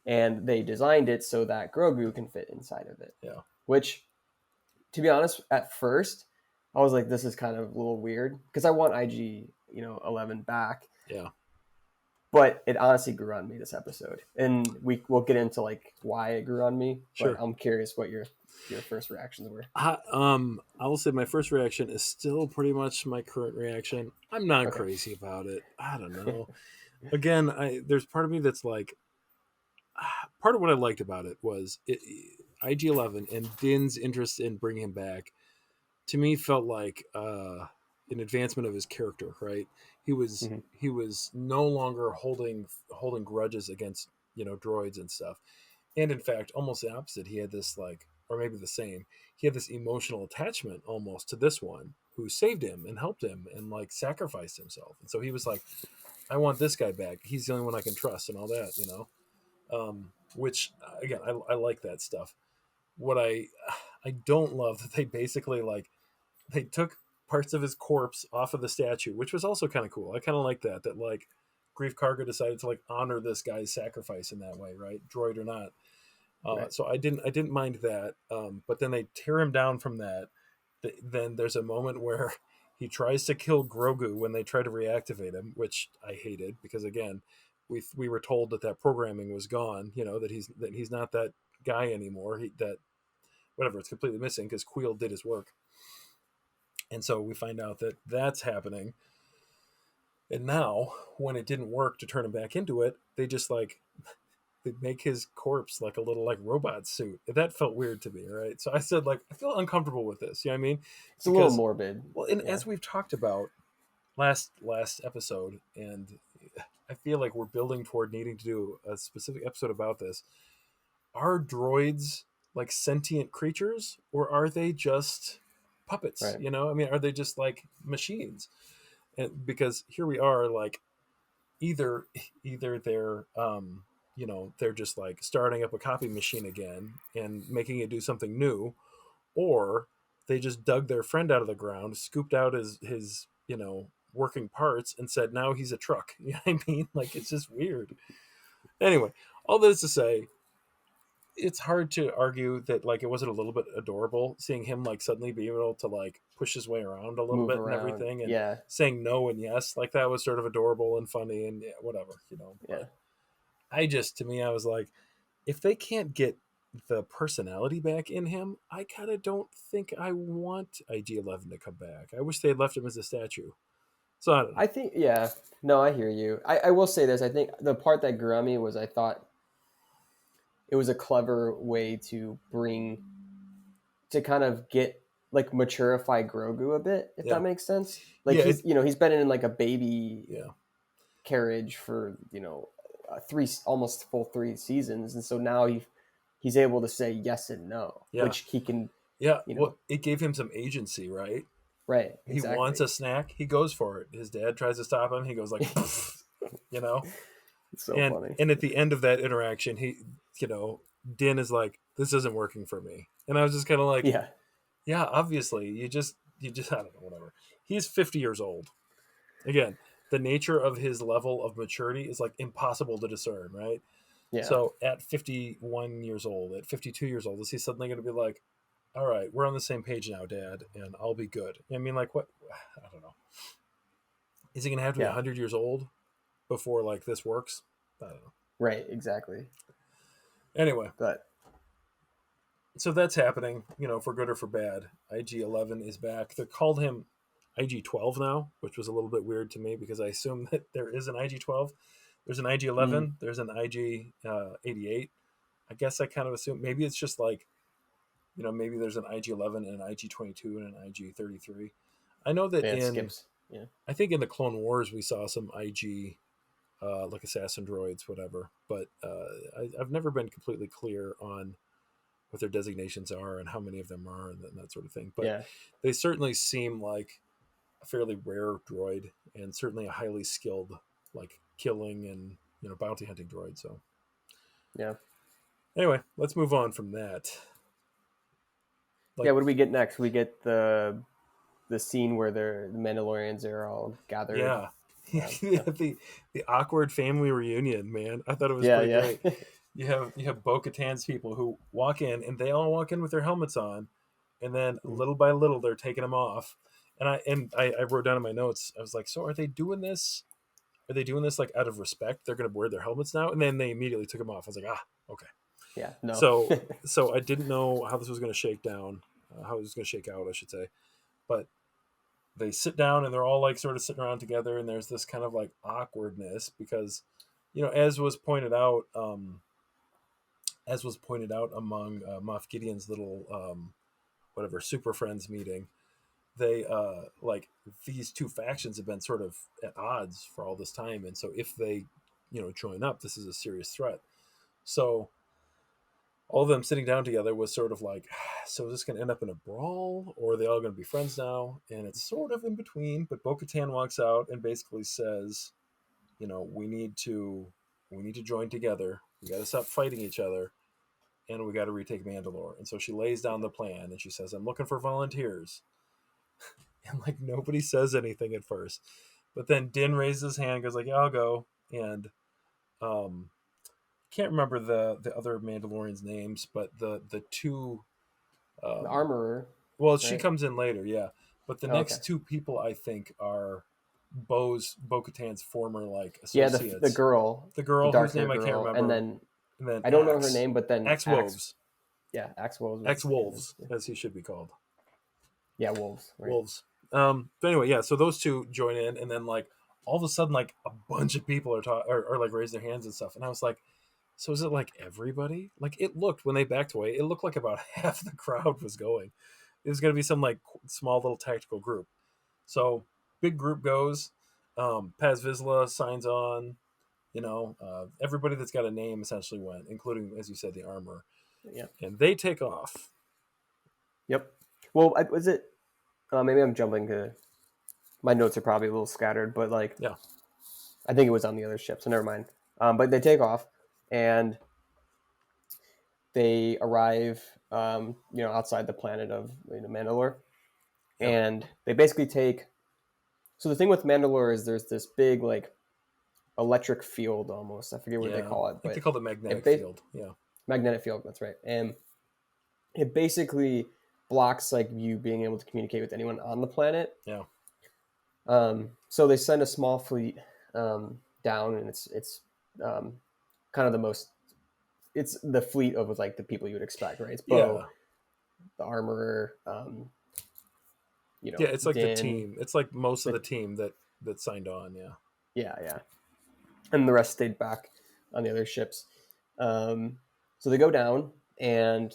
B: and they designed it so that Grogu can fit inside of it.
A: yeah,
B: Which, to be honest, at first I was like, this is kind of a little weird because I want IG 11 back,
A: yeah.
B: but it honestly grew on me this episode, and we'll get into like why it grew on me. But
A: Sure.
B: I'm curious what your first reactions were.
A: I will say my first reaction is still pretty much my current reaction. I'm not
B: Okay.
A: crazy about it. I don't know. Again, there's part of me that's like, part of what I liked about it was IG-11 and Din's interest in bringing him back. To me, felt like an advancement of his character. Right? He was
B: Mm-hmm.
A: he was no longer holding grudges against droids and stuff. And in fact, almost the opposite. He had this like, or maybe the same. He had this emotional attachment almost to this one who saved him and helped him and like sacrificed himself. And so he was like, I want this guy back. He's the only one I can trust and all that. Which again, I like that stuff. What I don't love that they basically like they took parts of his corpse off of the statue, which was also kind of cool. I kind of like that like Grief Karga decided to like honor this guy's sacrifice in that way, right? Droid or not.
B: Right.
A: So I didn't mind that. But then they tear him down from that. Then there's a moment where he tries to kill Grogu when they try to reactivate him, which I hated because again, we were told that programming was gone. That he's not that guy anymore. That whatever, it's completely missing because Queel did his work, and so we find out that that's happening. And now, when it didn't work to turn him back into it, they just like they make his corpse like a little like robot suit. That felt weird to me, right? So I said like I feel uncomfortable with this. You know what I mean?
B: It's a little
A: Because
B: morbid.
A: well, and
B: Yeah.
A: as we've talked about last episode, and I feel like we're building toward needing to do a specific episode about this. Are droids like sentient creatures, or are they just puppets?
B: Right.
A: I mean, are they just like machines? And because here we are, like either they're they're just like starting up a copy machine again and making it do something new, or they just dug their friend out of the ground, scooped out his working parts and said now he's a truck. You know what I mean? Like it's just weird. Anyway, all this to say, it's hard to argue that like it wasn't a little bit adorable seeing him like suddenly be able to like push his way around a little
B: Move
A: bit and
B: around.
A: everything and
B: Yeah.
A: saying no and yes, like that was sort of adorable and funny and yeah, whatever.
B: Yeah.
A: But to me, I was like, if they can't get the personality back in him, I kind of don't think I want IG-11 to come back. I wish they had left him as a statue. So I don't know.
B: I think, yeah. No, I hear you. I will say this. I think the part that grew on me was I thought it was a clever way to kind of get like maturify Grogu a bit, if
A: Yeah,
B: that makes sense. Like
A: yeah,
B: he's been in like a baby
A: yeah,
B: carriage for three, almost full 3 seasons, and so now he's able to say yes and no,
A: yeah,
B: which he can,
A: yeah.
B: you know
A: Well, it gave him some agency, right?
B: right,
A: He wants
B: exactly.
A: a snack, he goes for it. His dad tries to stop him, he goes like, you know.
B: It's so
A: And
B: funny.
A: at the end of that interaction, Din is like, "This isn't working for me," and I was just kind of like,
B: Yeah.
A: "Yeah, obviously, you just I don't know, whatever." He's 50 years old. Again, the nature of his level of maturity is like impossible to discern, right?
B: Yeah.
A: So at 51 years old, at 52 years old, is he suddenly going to be like, all right, we're on the same page now, Dad, and I'll be good. I mean, like, what? I don't know. Is he gonna have to be
B: Yeah.
A: 100 years old before like this works? I don't know.
B: Right. Exactly.
A: Anyway,
B: But
A: so that's happening. For good or for bad. IG-11 is back. They called him IG-12 now, which was a little bit weird to me because I assume that there is an IG-12. There's an IG-11. There's an IG-88. I guess I kind of assume maybe it's just like, maybe there's an IG-11 and an IG-22 and an IG-33. I know that
B: it skips. Yeah.
A: I think in the Clone Wars we saw some IG, like assassin droids, whatever. But I've never been completely clear on what their designations are and how many of them are and that sort of thing. But
B: Yeah.
A: they certainly seem like a fairly rare droid and certainly a highly skilled, like killing and bounty hunting droid. So
B: Yeah.
A: anyway, let's move on from that.
B: Yeah. What do we get next? We get the scene where the Mandalorians are all gathered.
A: Yeah. the awkward family reunion, man. I thought it was
B: Yeah.
A: pretty
B: Yeah.
A: great. You have Bo Katan's people who walk in, and they all walk in with their helmets on, and then little by little they're taking them off. And I wrote down in my notes, I was like, so are they doing this? Are they doing this like out of respect? They're going to wear their helmets now, and then they immediately took them off. I was like, okay.
B: Yeah. No.
A: So I didn't know how this was going to shake down, how it was going to shake out, I should say, but they sit down and they're all like sort of sitting around together, and there's this kind of like awkwardness because, as was pointed out among Moff Gideon's little whatever Super Friends meeting, they like these two factions have been sort of at odds for all this time, and so if they join up, this is a serious threat. So all of them sitting down together was sort of like, so is this going to end up in a brawl, or are they all going to be friends now? And it's sort of in between. But Bo-Katan walks out and basically says, we need to join together. We got to stop fighting each other, and we got to retake Mandalore. And so she lays down the plan, and she says, I'm looking for volunteers. And like nobody says anything at first, but then Din raises his hand, goes like, yeah, I'll go. And can't remember the other Mandalorians' names, but the two
B: The armorer.
A: well, she
B: right?
A: comes in later, yeah. But the next
B: Okay.
A: two people I think are Bo-Katan's former like
B: Yeah.
A: associates.
B: The girl.
A: The
B: The
A: girl
B: dark
A: whose
B: hair
A: name I can't
B: girl,
A: remember,
B: and
A: then
B: I don't know her name, but then
A: Axe Wolves.
B: Yeah, Axe Wolves.
A: Axe Wolves, as he should be called.
B: Yeah, Wolves. Right.
A: Wolves. But anyway, yeah. So those two join in, and then like all of a sudden, like a bunch of people are like raise their hands and stuff, and I was like, so is it like everybody? Like it looked when they backed away, it looked like about half the crowd was going. It was going to be some like small little tactical group. So big group goes. Paz Vizsla signs on. Everybody that's got a name essentially went, including, as you said, the armor.
B: Yeah.
A: And they take off.
B: Yep. Well, was it? Maybe I'm jumping to. My notes are probably a little scattered, but like,
A: Yeah.
B: I think it was on the other ship, so never mind. But they take off, and they arrive, outside the planet of Mandalore,
A: Yeah.
B: and they basically take. So the thing with Mandalore is there's this big like electric field almost. I forget what they call it,
A: I think
B: but
A: they call it magnetic field. Yeah.
B: magnetic field. That's right, and it basically blocks like you being able to communicate with anyone on the planet.
A: Yeah.
B: So they send a small fleet down, and it's kind of the most. It's the fleet of like the people you would expect, right? It's Bo, the armorer.
A: Yeah, it's like
B: Din.
A: the team. It's like most of the team that signed on. Yeah.
B: Yeah, and the rest stayed back on the other ships. So they go down, and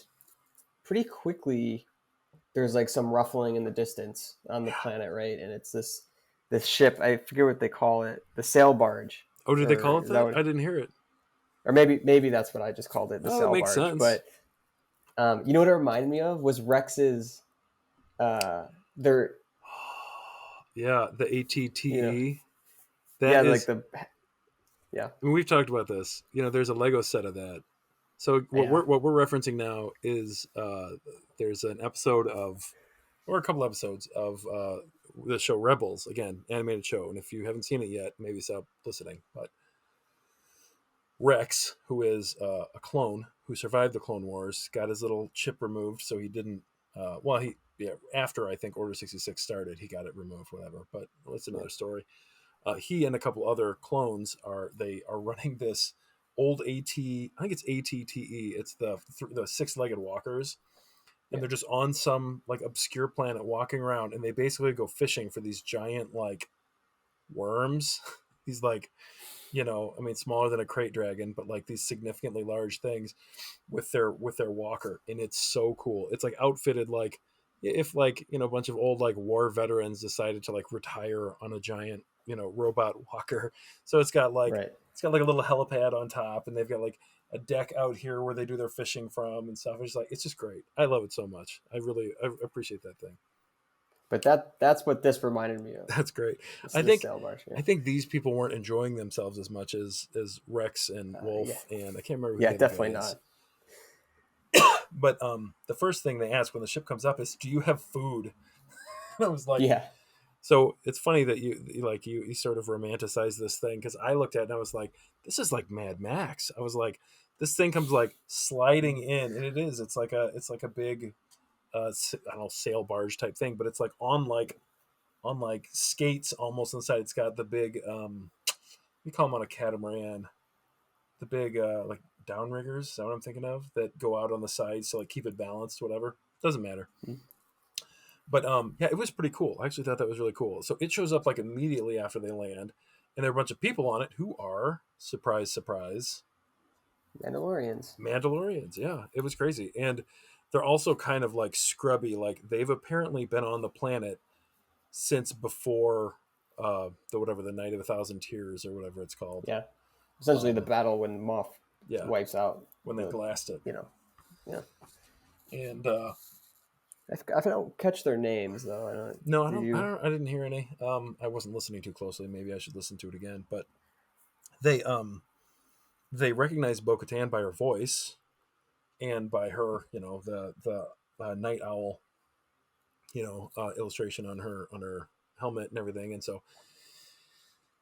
B: pretty quickly there's like some ruffling in the distance on the planet, right? And it's this ship. I forget what they call it. The sail barge.
A: Oh, did they call it that?
B: What,
A: I didn't hear it.
B: or maybe that's what I just called it. The sail
A: that makes
B: barge.
A: sense.
B: But you know what it reminded me of was Rex's. Their.
A: Yeah, the ATTE.
B: Like the. Yeah.
A: I mean, we've talked about this. There's a Lego set of that. So what we're referencing now is there's an episode or a couple episodes of the show Rebels, again, animated show. And if you haven't seen it yet, maybe stop listening. But Rex, who is a clone who survived the Clone Wars, got his little chip removed so he didn't Well, after I think Order 66 started, he got it removed, whatever. But that's
B: Yeah.
A: another story. He and a couple other clones are running this old I think it's ATTE. It's the six-legged walkers, and
B: Yeah.
A: they're just on some like obscure planet walking around, and they basically go fishing for these giant like worms. These like, I mean, smaller than a crate dragon, but like these significantly large things with their walker, and it's so cool. It's like outfitted like if like a bunch of old like war veterans decided to like retire on a giant robot walker. So
B: Right.
A: it's got like a little helipad on top, and they've got like a deck out here where they do their fishing from and stuff. It's just great. I love it so much. I appreciate that thing.
B: But that's what this reminded me of.
A: That's great.
B: It's
A: I
B: the
A: think
B: sail barge. Yeah.
A: I think these people weren't enjoying themselves as much as Rex and
B: Yeah.
A: Wolf, and I can't remember who
B: Yeah.
A: the other
B: Definitely
A: guy is.
B: not.
A: But the first thing they ask when the ship comes up is, "Do you have food?" And I was like,
B: Yeah.
A: so it's funny that you sort of romanticize this thing, because I looked at it and I was like, this is like Mad Max. I was like, this thing comes like sliding in, and it is. It's like a big, I don't know, sail barge type thing, but it's like on like skates almost inside. It's got the big, we call them on a catamaran, the big like downriggers. Is that what I'm thinking of? That go out on the sides to like keep it balanced, whatever. Doesn't matter.
B: Mhm.
A: But yeah, it was pretty cool. I actually thought that was really cool. So it shows up like immediately after they land, and there are a bunch of people on it who are, surprise, surprise,
B: Mandalorians.
A: Mandalorians. Yeah, it was crazy, and they're also kind of like scrubby. Like they've apparently been on the planet since before the Night of a Thousand Tears or whatever it's called.
B: Yeah. Essentially, the
A: Um,
B: battle when Moff
A: yeah,
B: wipes out
A: when they
B: the.
A: glassed it,
B: You know. Yeah.
A: and
B: I don't catch their names though. I don't.
A: no,
B: Did you?
A: I didn't hear any. I wasn't listening too closely. Maybe I should listen to it again. But they they recognize Bo Katan by her voice and by her, the night owl, illustration on her helmet and everything. And so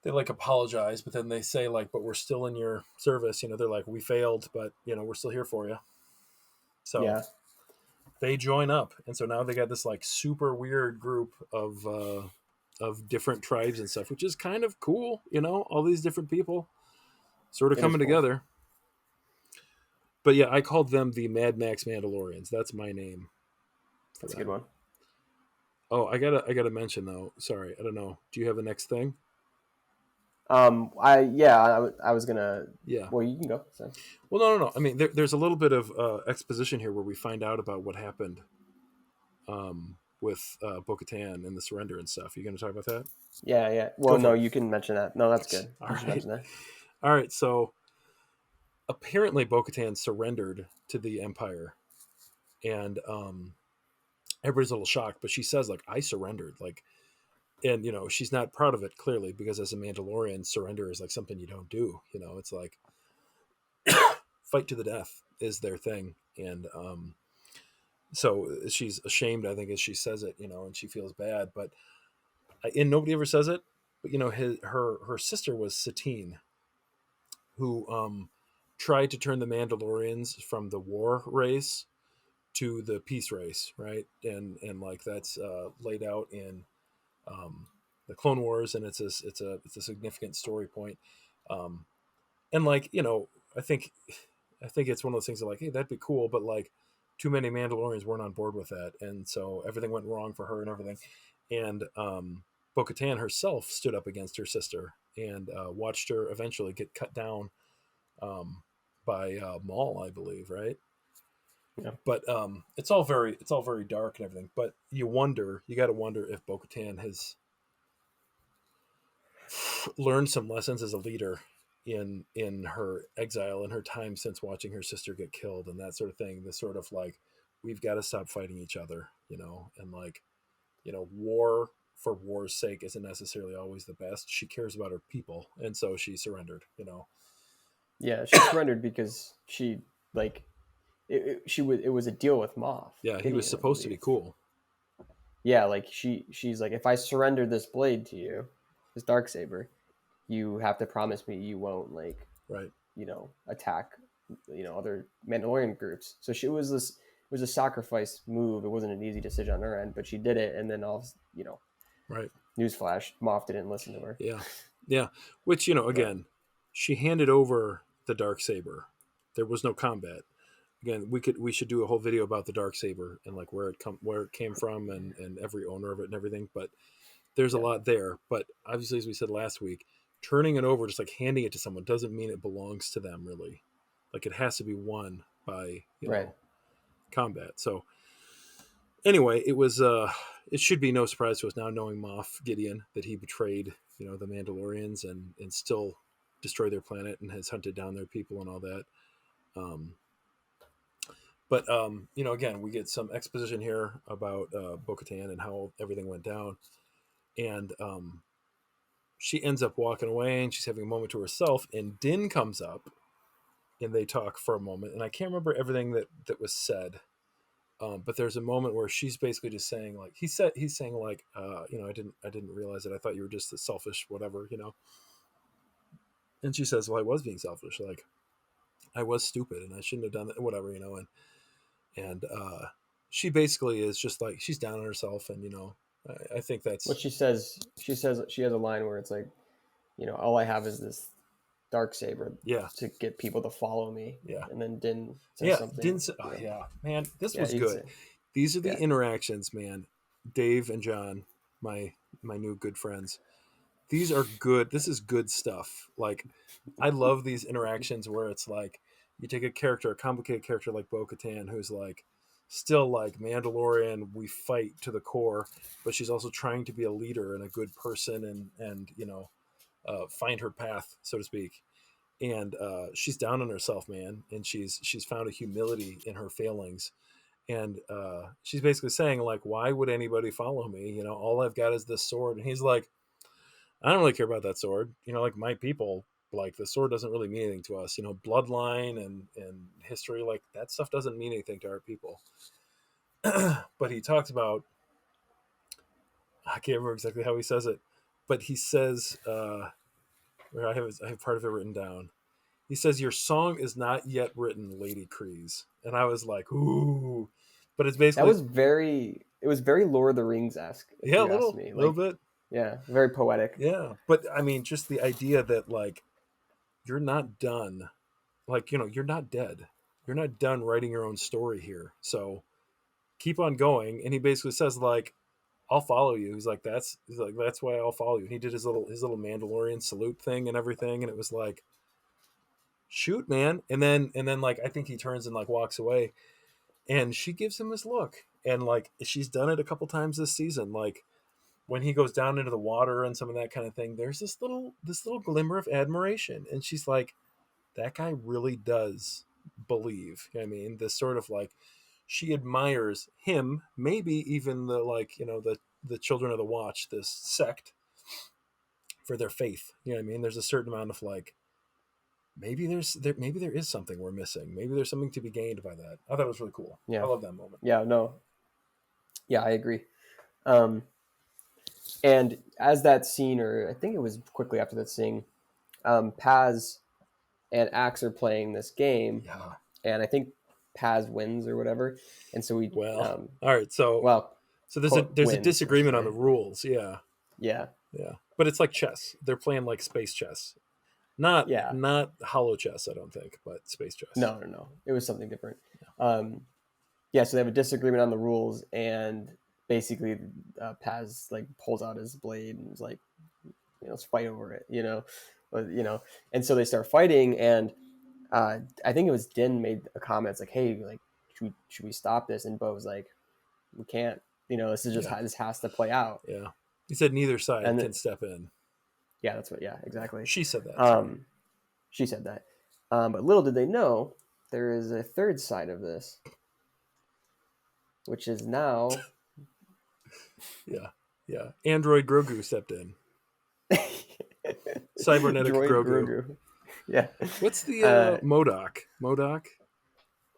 A: they like apologize, but then they say like, "But we're still in your service." They're like, "We failed, but we're still here for you." So
B: Yeah.
A: they join up, and so now they got this like super weird group of different tribes and stuff, which is kind of cool. All these different people sort of
B: It is
A: coming
B: cool.
A: together. But yeah, I called them the Mad Max Mandalorians. That's my name for
B: That's a good
A: them.
B: one.
A: Oh, I gotta mention though. Sorry, I don't know. Do you have a next thing?
B: I was gonna.
A: Yeah.
B: Well, you can go. So.
A: Well, no. I mean, there's a little bit of exposition here where we find out about what happened with Bo-Katan and the surrender and stuff. You gonna talk about that?
B: Yeah, yeah.
A: Go
B: Well,
A: for
B: no,
A: it.
B: you can mention that. No, that's good.
A: All
B: You should
A: right.
B: mention that.
A: All right. So apparently, Bo-Katan surrendered to the Empire, and everybody's a little shocked. But she says like, "I surrendered." Like, and she's not proud of it clearly, because as a Mandalorian, surrender is like something you don't do. It's like fight to the death is their thing, and so she's ashamed, I think, as she says it, and she feels bad. But and nobody ever says it. But her sister was Satine, who tried to turn the Mandalorians from the war race to the peace race, right? And like that's laid out in the Clone Wars, and it's a significant story point. Um, and like I think it's one of those things that like, hey, that'd be cool, but like too many Mandalorians weren't on board with that, and so everything went wrong for her and everything. And Bo-Katan herself stood up against her sister and watched her eventually get cut down by Maul, I believe, right?
B: Yeah.
A: But it's all very dark and everything. But you got to wonder if Bo-Katan has learned some lessons as a leader in her exile, in her time since watching her sister get killed and that sort of thing. This sort of like, we've got to stop fighting each other, and like, war for war's sake isn't necessarily always the best. She cares about her people, and so she surrendered.
B: Yeah, she surrendered because she like it was a deal with Moff
A: Yeah, he was
B: Gideon, I
A: supposed to be
B: believe.
A: cool.
B: Yeah, like she's like, if I surrender this blade to you, this dark saber, you have to promise me you won't like
A: Right.
B: attack other Mandalorian groups. So she was this was a sacrifice move. It wasn't an easy decision on her end, but she did it. And then
A: Right.
B: newsflash, Moff didn't listen to her.
A: Yeah. Yeah. Which,
B: But
A: again, she handed over the Darksaber. There was no combat. Again, we should do a whole video about the Darksaber and like where it came from and every owner of it and everything. But there's a
B: yeah,
A: lot there. But obviously, as we said last week, turning it over, just like handing it to someone, doesn't mean it belongs to them really. Like it has to be won by
B: right.
A: combat. So anyway, it should be no surprise to us now knowing Moff Gideon that he betrayed the Mandalorians and still destroyed their planet and has hunted down their people and all that. But again, we get some exposition here about Bo Katan and how everything went down, and she ends up walking away and she's having a moment to herself, and Din comes up and they talk for a moment, and I can't remember everything that was said. But there's a moment where she's basically just saying like he's saying like I didn't realize it. I thought you were just a selfish whatever. And she says, well, I was being selfish. Like I was stupid and I shouldn't have done that. Whatever. And she basically is just like she's down on herself, and I think
B: What
A: that's
B: she says she has a line where it's like, all I have is this dark saber
A: yeah
B: to get people to follow me.
A: yeah
B: And then Din says
A: yeah
B: something.
A: yeah man, this
B: Yeah,
A: was
B: he'd say,
A: good. These are the
B: yeah,
A: interactions, man. Dave and John, my new good friends. These are good. This is good stuff. Like, I love these interactions where it's like you take a complicated character like Bo Katan, who's like still like Mandalorian, we fight to the core, but she's also trying to be a leader and a good person and find her path, so to speak. And she's down on herself, man, and she's found a humility in her failings, and she's basically saying like, why would anybody follow me? All I've got is this sword, and he's like, I don't really care about that sword. Like my people, like the sword doesn't really mean anything to us. Bloodline and history, like that stuff doesn't mean anything to our people. But he talks about, I can't remember exactly how he says it, but he says, where I have part of it written down. He says, "Your song is not yet written, Lady Kreese," and I was like, "Ooh," but it's
B: that
A: basically,
B: was very Lord of the Rings esque, if
A: yeah, a
B: you ask me.
A: little
B: Like,
A: bit,
B: yeah, very poetic.
A: yeah. But I mean, just the idea that like you're not done, like you're not dead, you're not done writing your own story here, so keep on going. And he basically says like, I'll follow you. He's like that's why I'll follow you. And he did his little Mandalorian salute thing and everything, and it was like, shoot, man. And then like I think he turns and like walks away, and she gives him this look, and like she's done it a couple times this season, like when he goes down into the water and some of that kind of thing, there's this little glimmer of admiration, and she's like, that guy really does believe. I mean, this sort of like she admires him, maybe even the like the children of the Watch, this sect, for their faith. I mean, there's a certain amount of like maybe there is something we're missing. Maybe there's something to be gained by that. I thought it was really cool. I
B: Yeah,
A: love that moment.
B: yeah, no, yeah, I agree. Um, and as that scene, or I think it was quickly after that scene, Paz and Axe are playing this game,
A: Yeah.
B: and I think Paz wins or whatever, and so we,
A: Well, all right. So
B: well,
A: there's a
B: wins, I should
A: disagreement on
B: say.
A: the rules. Yeah.
B: Yeah,
A: Yeah. But it's like chess. They're playing like space chess. Not
B: yeah,
A: not hollow chess, I don't think, but space chess.
B: no, it was something different. Um, yeah, so they have a disagreement on the rules, and basically, Paz like pulls out his blade and is like, let's fight over it, and so they start fighting, and I think it was Din made a comment like, hey, like, should we stop this? And Bo was like, we can't, this is just
A: Yeah.
B: how this has to play out.
A: Yeah. He said neither side
B: And
A: can step in.
B: yeah, exactly.
A: She said that.
B: She said that. But little did they know there is a third side of this, which is now
A: Yeah. Yeah. Android Grogu stepped in. Cybernetic
B: Droid
A: Grogu.
B: Yeah.
A: What's the MODOK?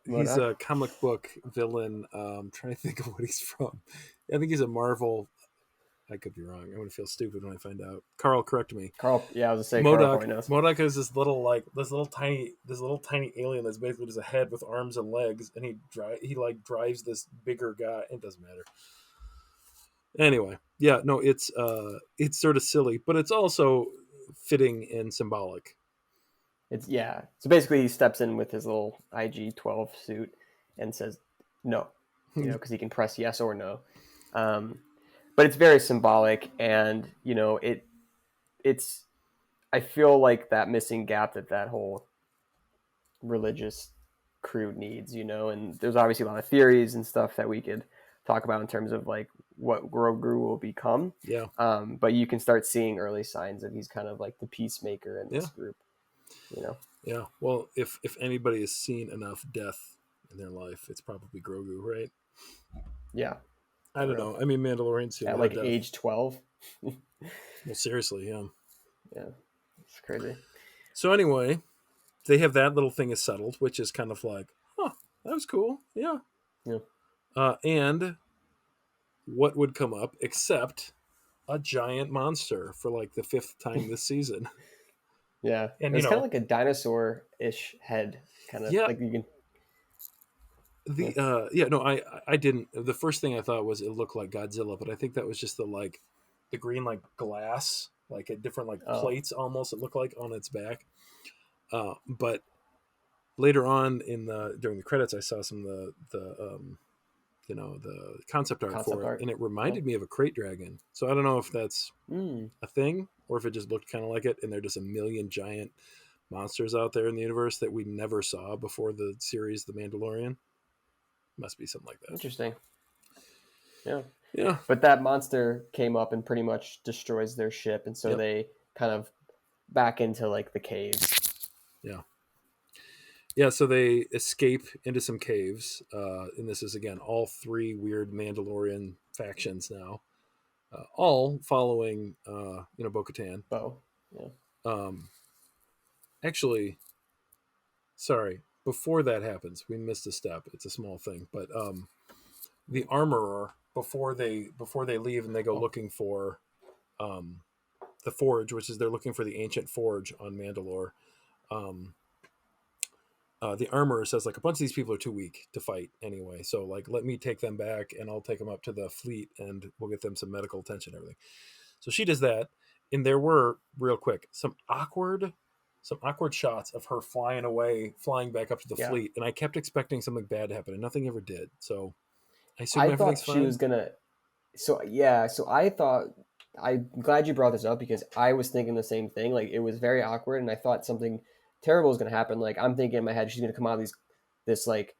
A: He's
B: MODOK?
A: a comic book villain. Trying to think of what he's from. I think he's a Marvel. I could be wrong. I'm gonna feel stupid when I find out. Carl, correct me.
B: Carl, yeah, I was gonna say Carl
A: Modoc.
B: probably knows.
A: Modoc is this little tiny alien that's basically just a head with arms and legs, and he like drives this bigger guy. It doesn't matter. Anyway, yeah, no, it's sort of silly, but it's also fitting and symbolic.
B: It's yeah. So basically, he steps in with his little IG-12 suit and says no, because he can press yes or no. But it's very symbolic, and it's. I feel like that missing gap that whole religious crew needs, and there's obviously a lot of theories and stuff that we could talk about in terms of like what Grogu will become.
A: Yeah.
B: But you can start seeing early signs that he's kind of like the peacemaker in this group.
A: Yeah. Well, if anybody has seen enough death in their life, it's probably Grogu, right?
B: Yeah.
A: I don't know. I mean, Mandalorians
B: at like age 12.
A: Well, seriously, yeah.
B: Yeah, it's crazy.
A: So anyway, they have that little thing is settled, which is kind of like, huh, that was cool. Yeah. And what would come up except a giant monster for like the 5th time this season?
B: Yeah, and it's kind of like a dinosaur-ish head, kind of like you can.
A: I didn't. The first thing I thought was it looked like Godzilla, but I think that was just the green like glass, like at different like plates almost. It looked like on its back. But later on during the credits, I saw some of the concept art for it, and it reminded me of a crate dragon. So I don't know if that's a thing or if it just looked kind of like it, and there are just a million giant monsters out there in the universe that we never saw before the series The Mandalorian. Must be something like that.
B: Interesting. Yeah.
A: Yeah.
B: But that monster came up and pretty much destroys their ship, and so they kind of back into like the caves.
A: Yeah. Yeah, so they escape into some caves, and this is again all 3 weird Mandalorian factions now, all following Bo Katan.
B: Bo, yeah.
A: Actually, sorry. Before that happens, we missed a step. It's a small thing, but the armorer before they leave and they go looking for the forge, which is they're looking for the ancient forge on Mandalore. The armorer says like a bunch of these people are too weak to fight anyway, so like let me take them back and I'll take them up to the fleet and we'll get them some medical attention and everything. So she does that, and there were real quick some awkward shots of her flying back up to the fleet, and I kept expecting something bad to happen and nothing ever did. So I thought
B: she was gonna. So I thought. I'm glad you brought this up because I was thinking the same thing. Like it was very awkward, and I thought something terrible was going to happen. Like I'm thinking in my head, she's going to come out of this like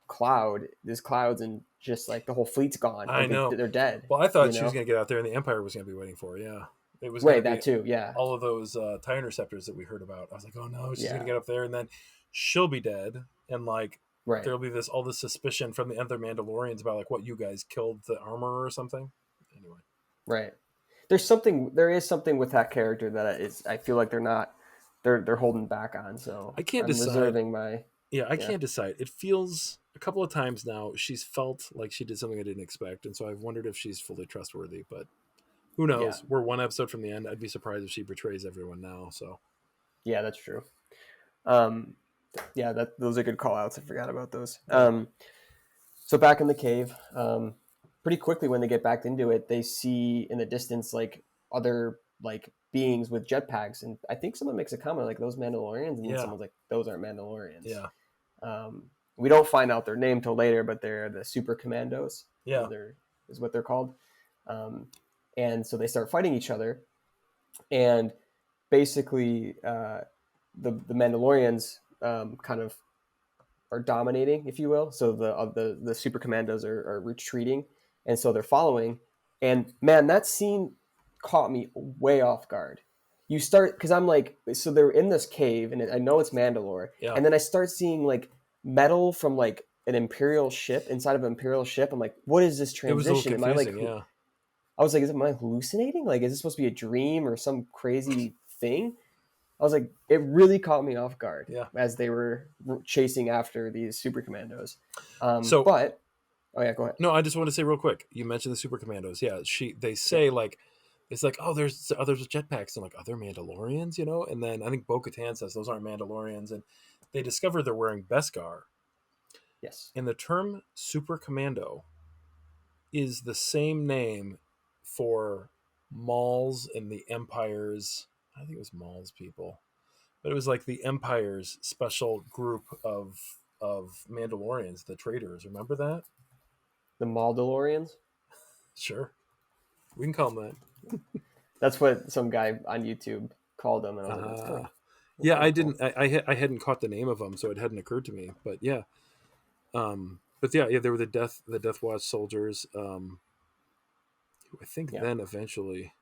B: clouds, and just like the whole fleet's gone.
A: I know
B: they're dead.
A: Well, I thought she was going to get out there, and the Empire was going to be waiting for her. Yeah, it was
B: that too. Yeah,
A: all of those TIE interceptors that we heard about. I was like, oh no, she's going to get up there, and then she'll be dead, and like there'll be all this suspicion from the other Mandalorians about like what you guys killed the armorer or something. Anyway,
B: right. There is something with that character that I feel like they're holding back on. So
A: I can't decide.
B: Reserving my.
A: I can't decide. It feels a couple of times now she's felt like she did something I didn't expect, and so I've wondered if she's fully trustworthy. But who knows? Yeah. We're 1 episode from the end. I'd be surprised if she betrays everyone now. So
B: yeah, that's true. Those are good call outs. I forgot about those. So back in the cave, pretty quickly when they get back into it, they see in the distance like other like beings with jetpacks, and I think someone makes a comment like those Mandalorians, and then someone's like, those aren't Mandalorians.
A: Yeah.
B: We don't find out their name till later, but they're the Super Commandos.
A: Yeah.
B: Is what they're called. And so they start fighting each other, and basically the Mandalorians kind of are dominating, if you will. So the Super Commandos are retreating, and so they're following. And man, that scene caught me way off guard. You start because I'm like, so they're in this cave, and I know it's Mandalore, and then I start seeing like metal from like an Imperial ship inside of an Imperial ship. I'm like, what is this transition?
A: It was a little confusing,
B: I was like, am I hallucinating? Like, is this supposed to be a dream or some crazy thing? I was like, it really caught me off guard as they were chasing after these Super Commandos. Oh yeah, go ahead.
A: No, I just want to say real quick. You mentioned the Super Commandos. Yeah, they say
B: Yep.
A: like it's like, oh, there's others with jetpacks and like other Mandalorians, you know. And then I think Bo Katan says those aren't Mandalorians, and they discover they're wearing Beskar.
B: Yes.
A: And the term Super Commando is the same name for Maul's and the Empire's. I think it was Maul's people, but it was like the Empire's special group of Mandalorians, the traitors. Remember that?
B: The Mandalorians.
A: Sure, we can call them
B: That's what some guy on YouTube called them, and I
A: that.
B: was like, that's kind of
A: Yeah,
B: kind
A: I
B: of cool.
A: didn't. I hadn't caught the name of them, so it hadn't occurred to me. But yeah, but yeah, they were the Death Watch soldiers. I think
B: Yeah.
A: then eventually,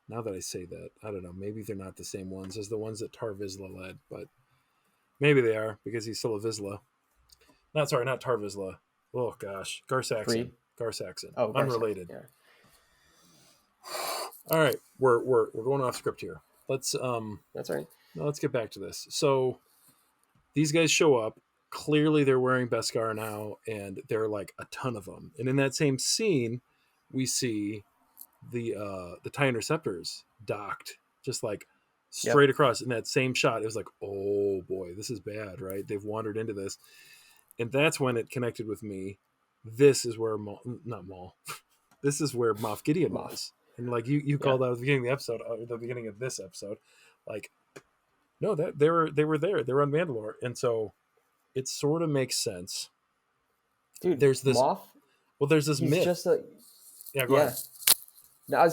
A: now that I say that, I don't know. Maybe they're not the same ones as the ones that Tar Vizsla led, but maybe they are because he's still a Vizsla. Not sorry, not Tar Vizsla. Oh gosh, Gar Saxon.
B: Free.
A: Gar Saxon.
B: Oh, Gar Saxon.
A: Unrelated.
B: Yeah.
A: All right, we're going off script here. Let's
B: That's right.
A: let's get back to this. So these guys show up. Clearly, they're wearing Beskar now, and there are like a ton of them. And in that same scene, we see the TIE interceptors docked, just like
B: Yep.
A: straight across in that same shot. It was like, oh boy, this is bad, right? They've wandered into this, and that's when it connected with me. This is where not Maul. This is where Moff Gideon
B: Moff.
A: was, and like you
B: Yeah.
A: called out at the beginning of the episode, or the beginning of this episode, like no, that they were there, they were on Mandalore, and so it sort of makes sense.
B: Dude,
A: There's this
B: Moff.
A: there's this
B: He's
A: myth.
B: just a
A: Yeah, go
B: yeah.
A: ahead.
B: No,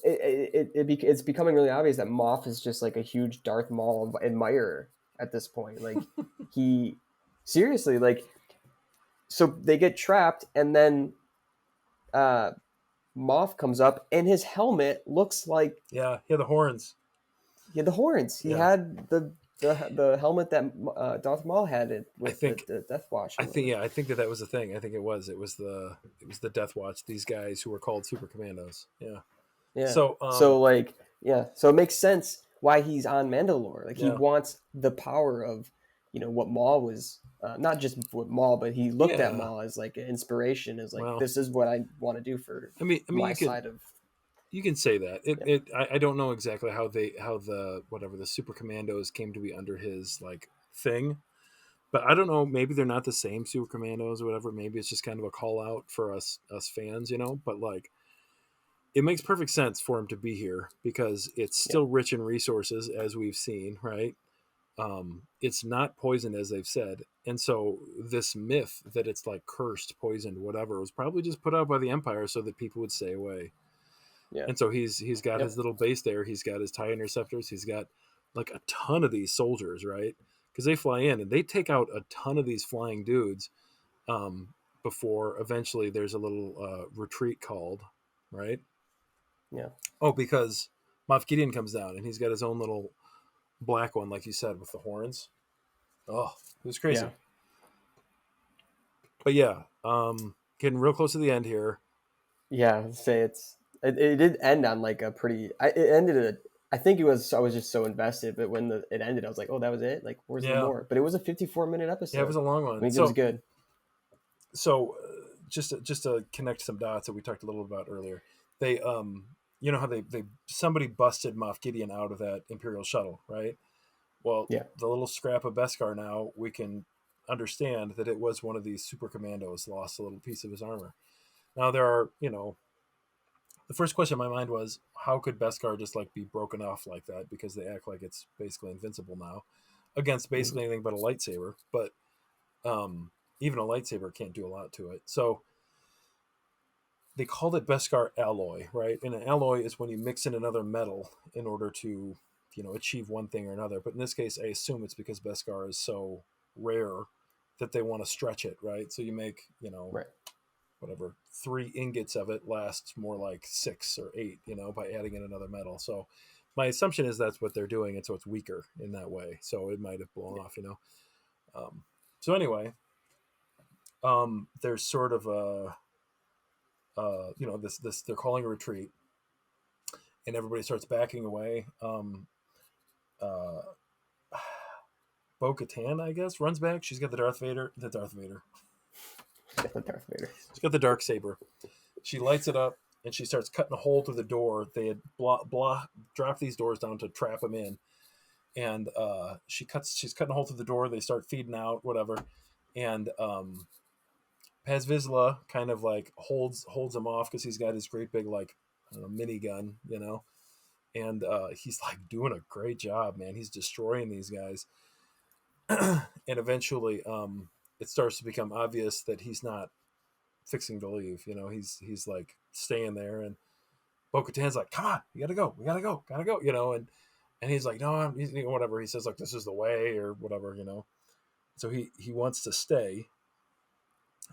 B: it's becoming really obvious that Moff is just like a huge Darth Maul admirer at this point. Like he seriously like so they get trapped and then uh Moff comes up and his helmet looks like
A: Yeah, the horns.
B: he had the horns. He
A: Yeah,
B: had the helmet that Darth Maul had it
A: I
B: with
A: think
B: the Death Watch or
A: I think
B: whatever.
A: yeah, I think that was the thing. I think it was the Death Watch. These guys who were called Super Commandos. Yeah.
B: Yeah.
A: So
B: So like yeah, so it makes sense why he's on Mandalore. Like he
A: yeah,
B: wants the power of what Maul was not just what Maul, but he looked at
A: yeah.
B: Maul as like an inspiration, as like
A: Well,
B: this is what I want to do for
A: I mean,
B: my side of
A: you can say that. It
B: yeah.
A: it I don't know exactly how the whatever the Super Commandos came to be under his like thing, but I don't know. Maybe they're not the same Super Commandos or whatever. Maybe it's just kind of a call out for us fans, you know. But like, it makes perfect sense for him to be here because it's
B: Yeah.
A: still rich in resources, as we've seen, right? It's not poisoned, as they've said, and so this myth that it's like cursed, poisoned, whatever, was probably just put out by the Empire so that people would stay away.
B: Yeah.
A: And so he's got his
B: Yep.
A: little base there. He's got his TIE interceptors. He's got like a ton of these soldiers, right? Because they fly in and they take out a ton of these flying dudes um, before eventually there's a little retreat called, right?
B: Yeah.
A: Oh, because Moff Gideon comes down and he's got his own little black one, like you said, with the horns. Oh, it was
B: Yeah.
A: crazy. But yeah, getting real close to the end here.
B: Yeah. Say it did end on like a pretty it ended at I think it was I was just so invested, but when it ended, I was like, "Oh, that was it! Like, where's the
A: Yeah,
B: more?" But it was a 54-minute
A: yeah, it
B: episode.
A: was a long
B: I
A: one.
B: mean, it was good.
A: So just to connect some dots that we talked a little about earlier, they you know how they somebody busted Moff Gideon out of that Imperial shuttle, right? Well,
B: Yeah.
A: the little scrap of Beskar now we can understand that it was one of these super commandos lost a little piece of his armor. Now there are, the first question in my mind was how could Beskar just like be broken off like that because they act like it's basically invincible now against
B: Mhm.
A: basically anything but a lightsaber, but even a lightsaber can't do a lot to it. So they called it Beskar alloy, right? And an alloy is when you mix in another metal in order to, achieve one thing or another. But in this case, I assume it's because Beskar is so rare that they want to stretch it, right? So you make,
B: Right.
A: whatever, 3 ingots of it lasts more like 6 or 8, by adding in another metal. So my assumption is that's what they're doing, and so it's weaker in that way. So it might have blown off. So anyway, there's sort of a this they're calling a retreat, and everybody starts backing away. Uh, Bo Katan, I guess, runs back. She's got the Darth Vader.
B: The Darth Vader.
A: She's got the dark saber. She lights it up and she starts cutting a hole through the door. They had dropped these doors down to trap him in, and she's cutting a hole through the door. They start feeding out, whatever, and Paz Vizsla kind of like holds him off because he's got his great big like I don't know, minigun, and he's like doing a great job, man. He's destroying these guys, and eventually, it starts to become obvious that he's not fixing to leave. He's like staying there, and Bo Katan's like, "Come on, you gotta go, we gotta go, gotta go," and he's like, "No, whatever." He says like, "This is the way," or whatever. So he wants to stay,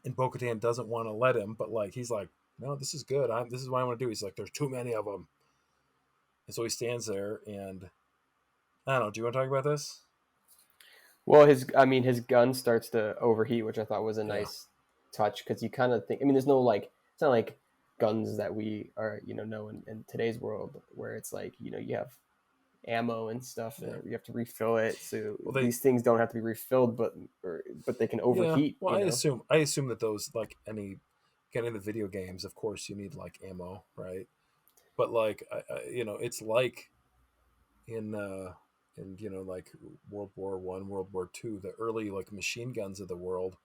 A: and Bo Katan doesn't want to let him, but like he's like, "No, this is good. This is what I want to do." He's like, "There's too many of them," and so he stands there, and I don't know. Do you want to talk about this?
B: Well, his gun starts to overheat, which I thought was a
A: Yeah.
B: nice touch because you kind of think. I mean, there's no like, it's not like guns that we are know in today's world where it's like you have ammo and stuff,
A: Yeah.
B: and you have to refill it. So
A: Well,
B: these things don't have to be refilled, but they can overheat.
A: Well, I assume that those like any getting the video games, of course, you need like ammo, right? But like it's like in like World War One, World War Two, the early like machine guns of the world.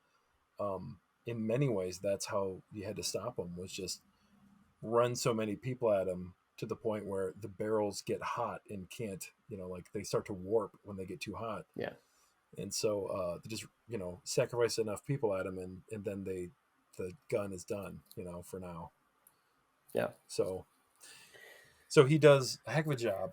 A: In many ways, that's how you had to stop them, was just run so many people at them to the point where the barrels get hot and can't, like they start to warp when they get too hot.
B: Yeah.
A: And so they just sacrifice enough people at them, and then the gun is done, for now.
B: Yeah.
A: So he does a heck of a job.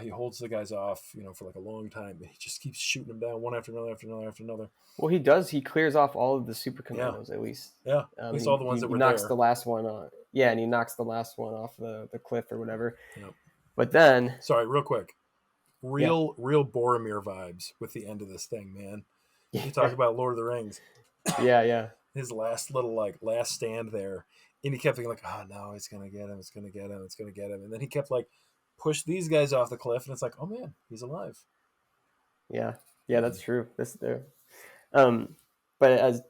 A: He holds the guys off, for like a long time. He just keeps shooting them down one after another, after another, after another.
B: Well, he does. He clears off all of the super commandos, at least.
A: Yeah, at least all the ones that were
B: he knocks
A: there.
B: the last one on. Yeah, and he knocks the last one off the cliff or whatever.
A: Yep.
B: But then,
A: sorry, real quick, real Boromir vibes with the end of this thing, man. You talk about Lord of the Rings.
B: Yeah.
A: His last little last stand there, and he kept thinking like, "Oh no, it's gonna get him, it's gonna get him, it's gonna get him," and then he kept like push these guys off the cliff, and it's like, "Oh man, he's alive."
B: Yeah, that's true. This there, but as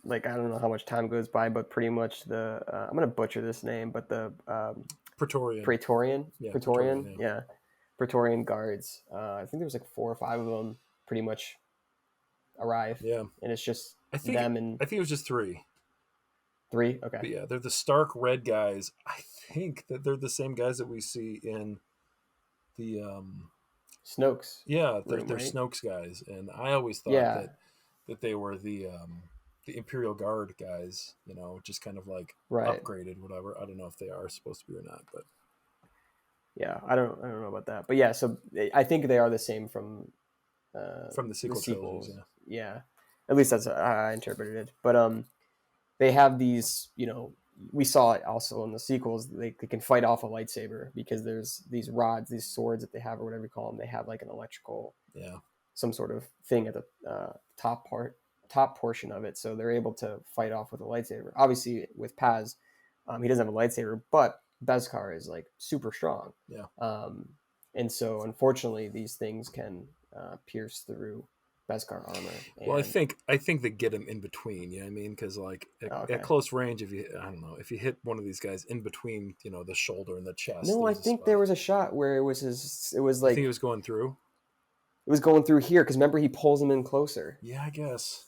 B: like I don't know how much time goes by, but pretty much the I'm gonna butcher this name, but the Praetorian,
A: yeah.
B: Praetorian guards. I think there was like 4 or 5 of them, pretty much arrive.
A: Yeah,
B: and it's just
A: I think it was just 3.
B: 3, okay.
A: But yeah, they're the Stark Red guys. I think that they're the same guys that we see in the
B: Snokes.
A: Yeah, they're
B: right?
A: Snoke's guys, and I always thought that they were the Imperial Guard guys. Just kind of like upgraded, whatever. I don't know if they are supposed to be or not, but
B: yeah, I don't know about that. But yeah, so I think they are the same from
A: the sequels. Trilogies,
B: yeah. At least that's how I interpreted it. But they have these, we saw it also in the sequels. They can fight off a lightsaber because there's these rods, these swords that they have, or whatever you call them. They have like an electrical, some sort of thing at the top portion of it, so they're able to fight off with a lightsaber. Obviously, with Paz, he doesn't have a lightsaber, but Beskar is like super strong. And so unfortunately, these things can pierce through Beskar armor.
A: Well, I think they get him in between. You know what I mean? Because like at close range, if you hit one of these guys in between, the shoulder and the chest.
B: No, I think there was a shot where it was like
A: I think it was going through.
B: It was going through here because remember he pulls him in closer.
A: Yeah, I guess.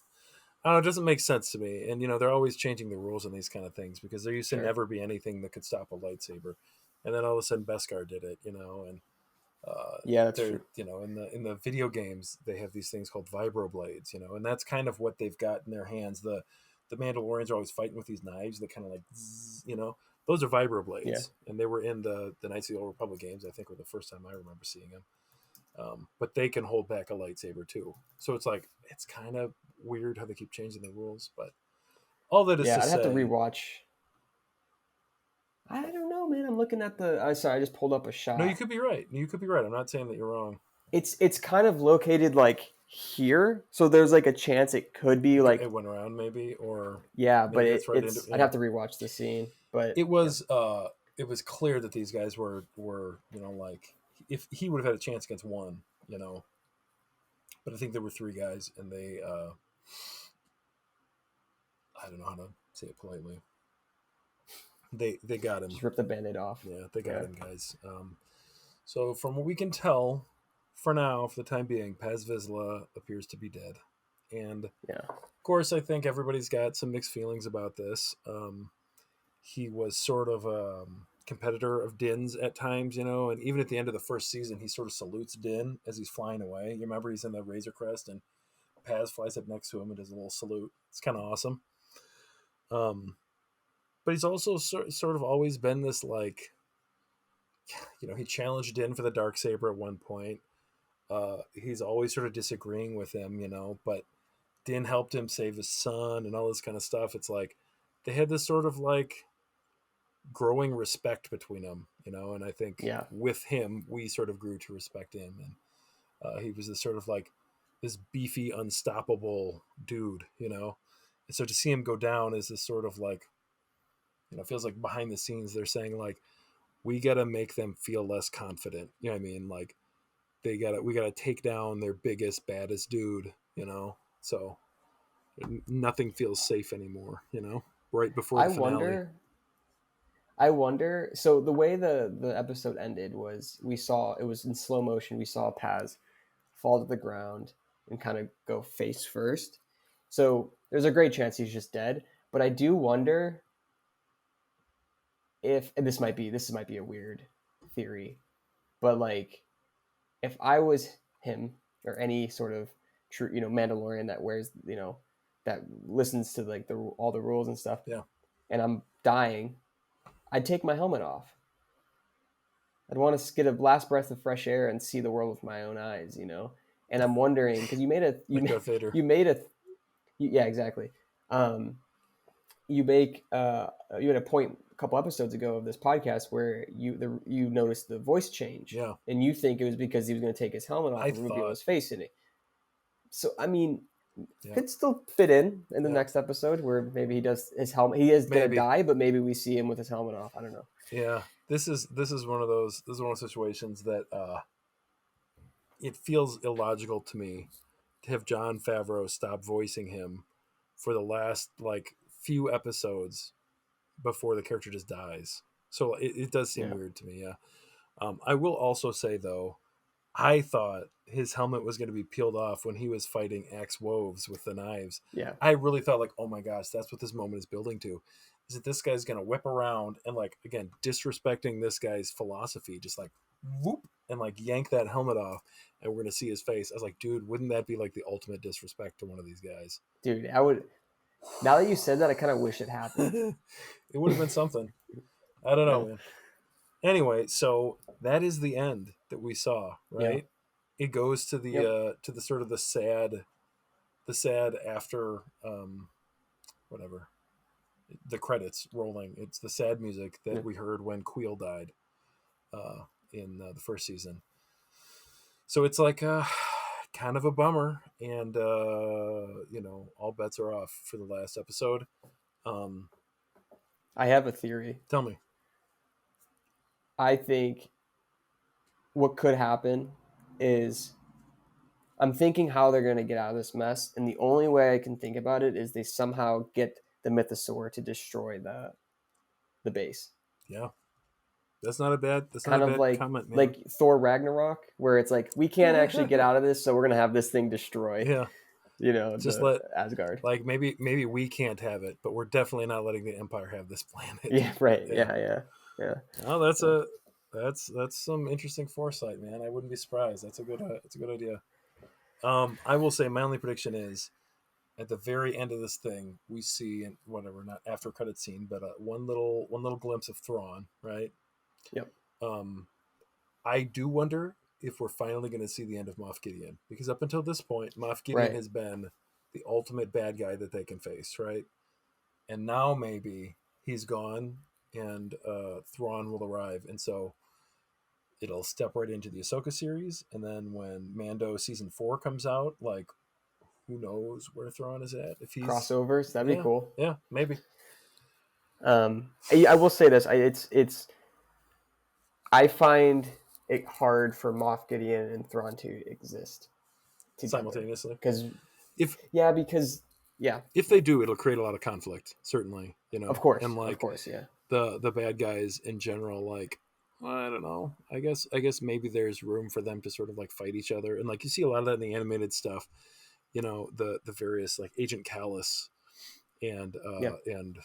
A: I don't know, it doesn't make sense to me. And they're always changing the rules on these kind of things because there used to never be anything that could stop a lightsaber, and then all of a sudden Beskar did it. And
B: that's true.
A: In the video games they have these things called vibroblades, and that's kind of what they've got in their hands. The Mandalorians are always fighting with these knives that kind of like those are vibroblades, and they were in the Knights of the Old Republic games. I think were the first time I remember seeing them. But they can hold back a lightsaber too, so it's kind of weird how they keep changing the rules. But all that is
B: I'd have to rewatch. I don't know, man. I'm looking at the. Sorry, I just pulled up a shot.
A: No, you could be right. I'm not saying that you're wrong.
B: It's kind of located like here, so there's like a chance it could be like
A: it went around maybe, or
B: but it's I'd have to rewatch the scene. But
A: it was it was clear that these guys were like if he would have had a chance against one, but I think there were 3 guys, and they how to say it politely. They got him.
B: Just rip the Band-Aid off.
A: Yeah, they got him, guys. So from what we can tell, for now, for the time being, Paz Vizsla appears to be dead. And
B: Yeah.
A: of course, I think everybody's got some mixed feelings about this. He was sort of a competitor of Din's at times, and even at the end of the first season, he sort of salutes Din as he's flying away. You remember he's in the Razor Crest and Paz flies up next to him and does a little salute. It's kind of awesome. But he's also sort of always been this, like, he challenged Din for the Darksaber at one point. He's always sort of disagreeing with him, but Din helped him save his son and all this kind of stuff. It's like they had this sort of like growing respect between them, and I think with him, we sort of grew to respect him. And he was this sort of like this beefy, unstoppable dude, And so to see him go down is this sort of like, feels like behind the scenes, they're saying like, we got to make them feel less confident. You know what I mean? Like we got to take down their biggest, baddest dude, So nothing feels safe anymore, right before the finale.
B: I wonder. So the way the episode ended was it was in slow motion. We saw Paz fall to the ground and kind of go face first. So there's a great chance he's just dead. But I do wonder if, and this might be a weird theory, but like if I was him or any sort of true, Mandalorian that wears, that listens to like all the rules and stuff.
A: Yeah.
B: And I'm dying, I'd take my helmet off. I'd want to get a last breath of fresh air and see the world with my own eyes, And I'm wondering, because you exactly. You had a point a couple episodes ago of this podcast where you noticed the voice change, and you think it was because he was going to take his helmet off and reveal his face in it. So I mean, could still fit in the next episode where maybe he does his helmet. He is going to die, but maybe we see him with his helmet off. I don't know.
A: Yeah, this is one of those situations that it feels illogical to me to have Jon Favreau stop voicing him for the last like few episodes before the character just dies. So it does seem weird to me. Yeah. I will also say though, I thought his helmet was going to be peeled off when he was fighting Axe Woves with the knives.
B: Yeah.
A: I really thought like, oh my gosh, that's what this moment is building to. Is that this guy's going to whip around and like, again, disrespecting this guy's philosophy, just like whoop and like yank that helmet off and we're going to see his face. I was like, dude, wouldn't that be like the ultimate disrespect to one of these guys?
B: Dude, I would. Now that you said that, I kind of wish it happened.
A: It would have been something. I don't know, man. Anyway, so that is the end that we saw, right? Yeah. It goes to the to the sort of the sad after whatever, the credits rolling. It's the sad music that we heard when Queel died in the first season. So it's like kind of a bummer, and all bets are off for the last episode.
B: I have a theory.
A: Tell me.
B: I think what could happen is I'm thinking how they're going to get out of this mess, and the only way I can think about it is they somehow get the Mythosaur to destroy the base.
A: Yeah. That's not a bad
B: like
A: comment, man.
B: Like Thor Ragnarok, where it's like we can't actually get out of this, so we're going to have this thing destroy.
A: Yeah. Just let
B: Asgard.
A: Like maybe we can't have it, but we're definitely not letting the Empire have this planet.
B: Yeah, right. Yeah.
A: Oh, that's some interesting foresight, man. I wouldn't be surprised. That's a good idea. I will say my only prediction is at the very end of this thing we see, and whatever, not after credit scene, but one little glimpse of Thrawn, right?
B: Yep.
A: I do wonder if we're finally going to see the end of Moff Gideon, because up until this point, Moff Gideon has been the ultimate bad guy that they can face, right? And now maybe he's gone, and Thrawn will arrive, and so it'll step right into the Ahsoka series, and then when Mando season 4 comes out, like who knows where Thrawn is at? If he's
B: crossovers, that'd be cool.
A: Yeah, maybe.
B: I will say this: I find it hard for Moff Gideon and Thrawn to exist
A: simultaneously.
B: Because Yeah,
A: if they do, it'll create a lot of conflict, certainly, and
B: of
A: like
B: course, yeah,
A: the bad guys in general, like, I don't know. I guess maybe there's room for them to sort of like fight each other, and like you see a lot of that in the animated stuff. The various like Agent Callus
B: yeah,
A: and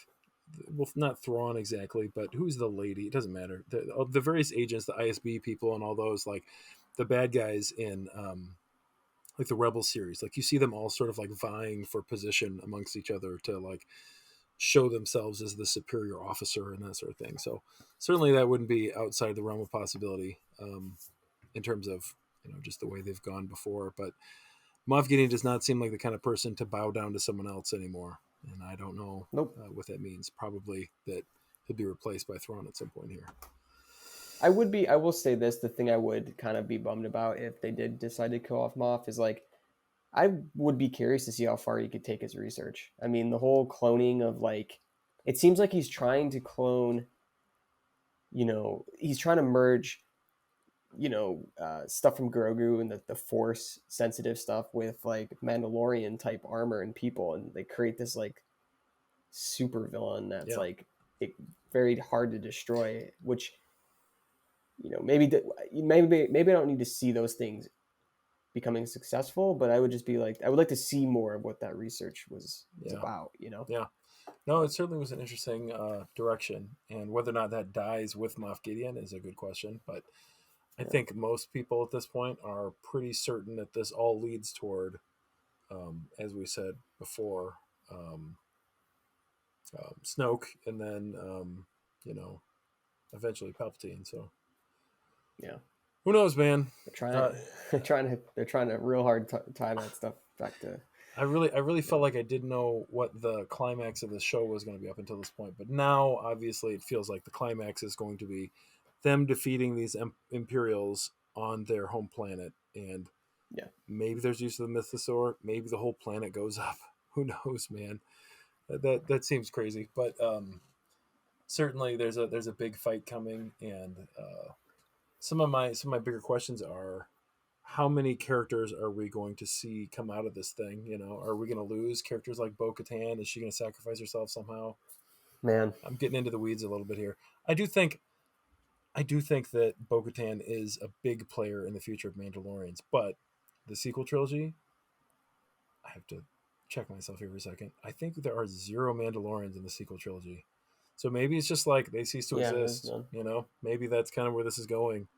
A: well, not Thrawn exactly, but who's the lady? It doesn't matter. The various agents, the ISB people, and all those, like the bad guys in like the Rebel series, like you see them all sort of like vying for position amongst each other to like show themselves as the superior officer and that sort of thing. So certainly that wouldn't be outside the realm of possibility, in terms of just the way they've gone before. But Moff Gideon does not seem like the kind of person to bow down to someone else anymore, and I don't know
B: nope.
A: what that means. Probably that he'll be replaced by Thrawn at some point here.
B: I would be. I will say this: the thing I would kind of be bummed about if they did decide to kill off Moff is like I would be curious to see how far he could take his research. I mean, the whole cloning of like, it seems like he's trying to clone. He's trying to merge stuff from Grogu and the Force sensitive stuff with like Mandalorian type armor and people, and they create this like super villain that's
A: Yeah,
B: like very hard to destroy. Which maybe I don't need to see those things becoming successful, but I would just be like I would like to see more of what that research was
A: yeah,
B: about.
A: yeah. No, it certainly was an interesting direction, and whether or not that dies with Moff Gideon is a good question. But I
B: Yeah,
A: think most people at this point are pretty certain that this all leads toward, as we said before, um, Snoke, and then you know eventually Palpatine. So
B: yeah.
A: who knows, man?
B: They're trying.
A: Uh,
B: They're trying to real hard tie that stuff back to.
A: I really felt like I didn't know what the climax of the show was going to be up until this point, but now obviously it feels like the climax is going to be them defeating these Imperials on their home planet, and
B: Yeah.
A: maybe there's use of the Mythosaur, maybe the whole planet goes up. Who knows, man? That seems crazy, but certainly there's a big fight coming, and some of my bigger questions are how many characters are we going to see come out of this thing? Are we going to lose characters like Bo Katan? Is she going to sacrifice herself somehow?
B: Man,
A: I'm getting into the weeds a little bit here. I do think I do think that Bo Katan is a big player in the future of Mandalorians, but the sequel trilogy, I have to check myself here for a second. I think there are 0 Mandalorians in the sequel trilogy. So maybe it's just like they cease to
B: yeah, there's
A: exist.
B: none.
A: Maybe that's kind of where this is going.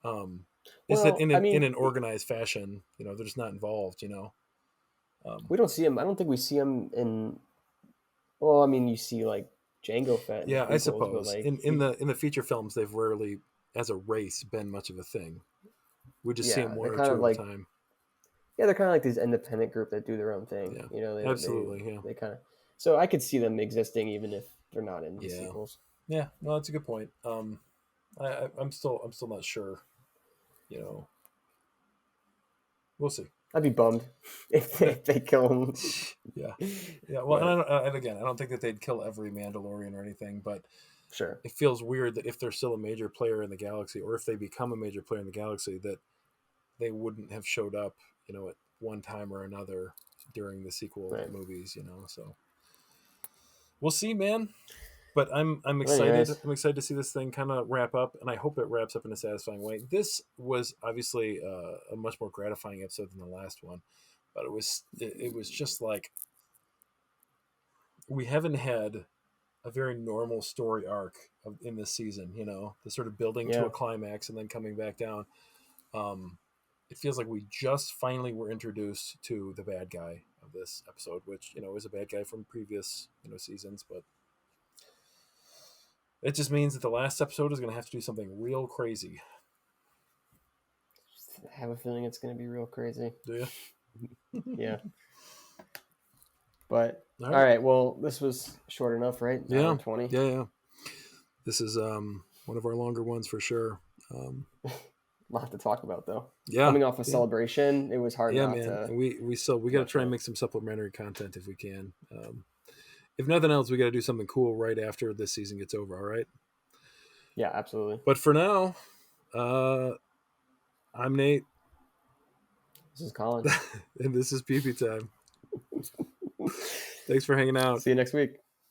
A: Um, is that
B: Well, I
A: in
B: mean,
A: an organized fashion? They're just not involved. Um,
B: we don't see him. I don't think we see him in. Well, I mean, you see like Django Fett in the
A: yeah, I
B: prequels, but
A: suppose
B: like
A: in the feature films, they've rarely, as a race, been much of a thing. We just see them
B: yeah,
A: one
B: they're
A: or
B: kind
A: two
B: of
A: at a
B: like
A: time.
B: they're kind of like this independent group that do their own thing.
A: Yeah,
B: They
A: absolutely. Yeah,
B: they kind of. So I could see them existing even if they're not in the
A: yeah,
B: sequels.
A: yeah. No, that's a good point. I'm still not sure. You know, we'll see.
B: I'd be bummed if they kill him.
A: Yeah, yeah. Well, and,
B: But
A: and again, I don't think that they'd kill every Mandalorian or anything, but
B: sure,
A: it feels weird that if they're still a major player in the galaxy, or if they become a major player in the galaxy, that they wouldn't have showed up, at one time or another during the sequel
B: right.
A: movies. So we'll see, man. But I'm
B: Well,
A: excited.
B: anyways,
A: I'm excited to see this thing kind of wrap up, and I hope it wraps up in a satisfying way. This was obviously a much more gratifying episode than the last one, but it was just like we haven't had a very normal story arc in this season. The sort of building to
B: yeah,
A: a climax and then coming back down. Um, it feels like we just finally were introduced to the bad guy of this episode, which is a bad guy from previous seasons, but it just means that the last episode is going to have to do something real crazy.
B: I have a feeling it's going to be real crazy.
A: Do you?
B: Yeah. But
A: All
B: all
A: right.
B: right, well, this was short enough, right? An hour
A: Yeah.
B: and 20.
A: Yeah. Yeah. This is one of our longer ones for sure.
B: A lot to talk about though.
A: Yeah.
B: Coming off a
A: Yeah.
B: celebration, it was hard
A: Yeah,
B: not
A: man.
B: to
A: And we got to
B: watch
A: try and
B: that.
A: make some supplementary content if we can. If nothing else, we got to do something cool right after this season gets over. All right.
B: Yeah, absolutely.
A: But for now, uh, I'm Nate,
B: This is Colin.
A: and this is PP time. Thanks for hanging out.
B: See you next week.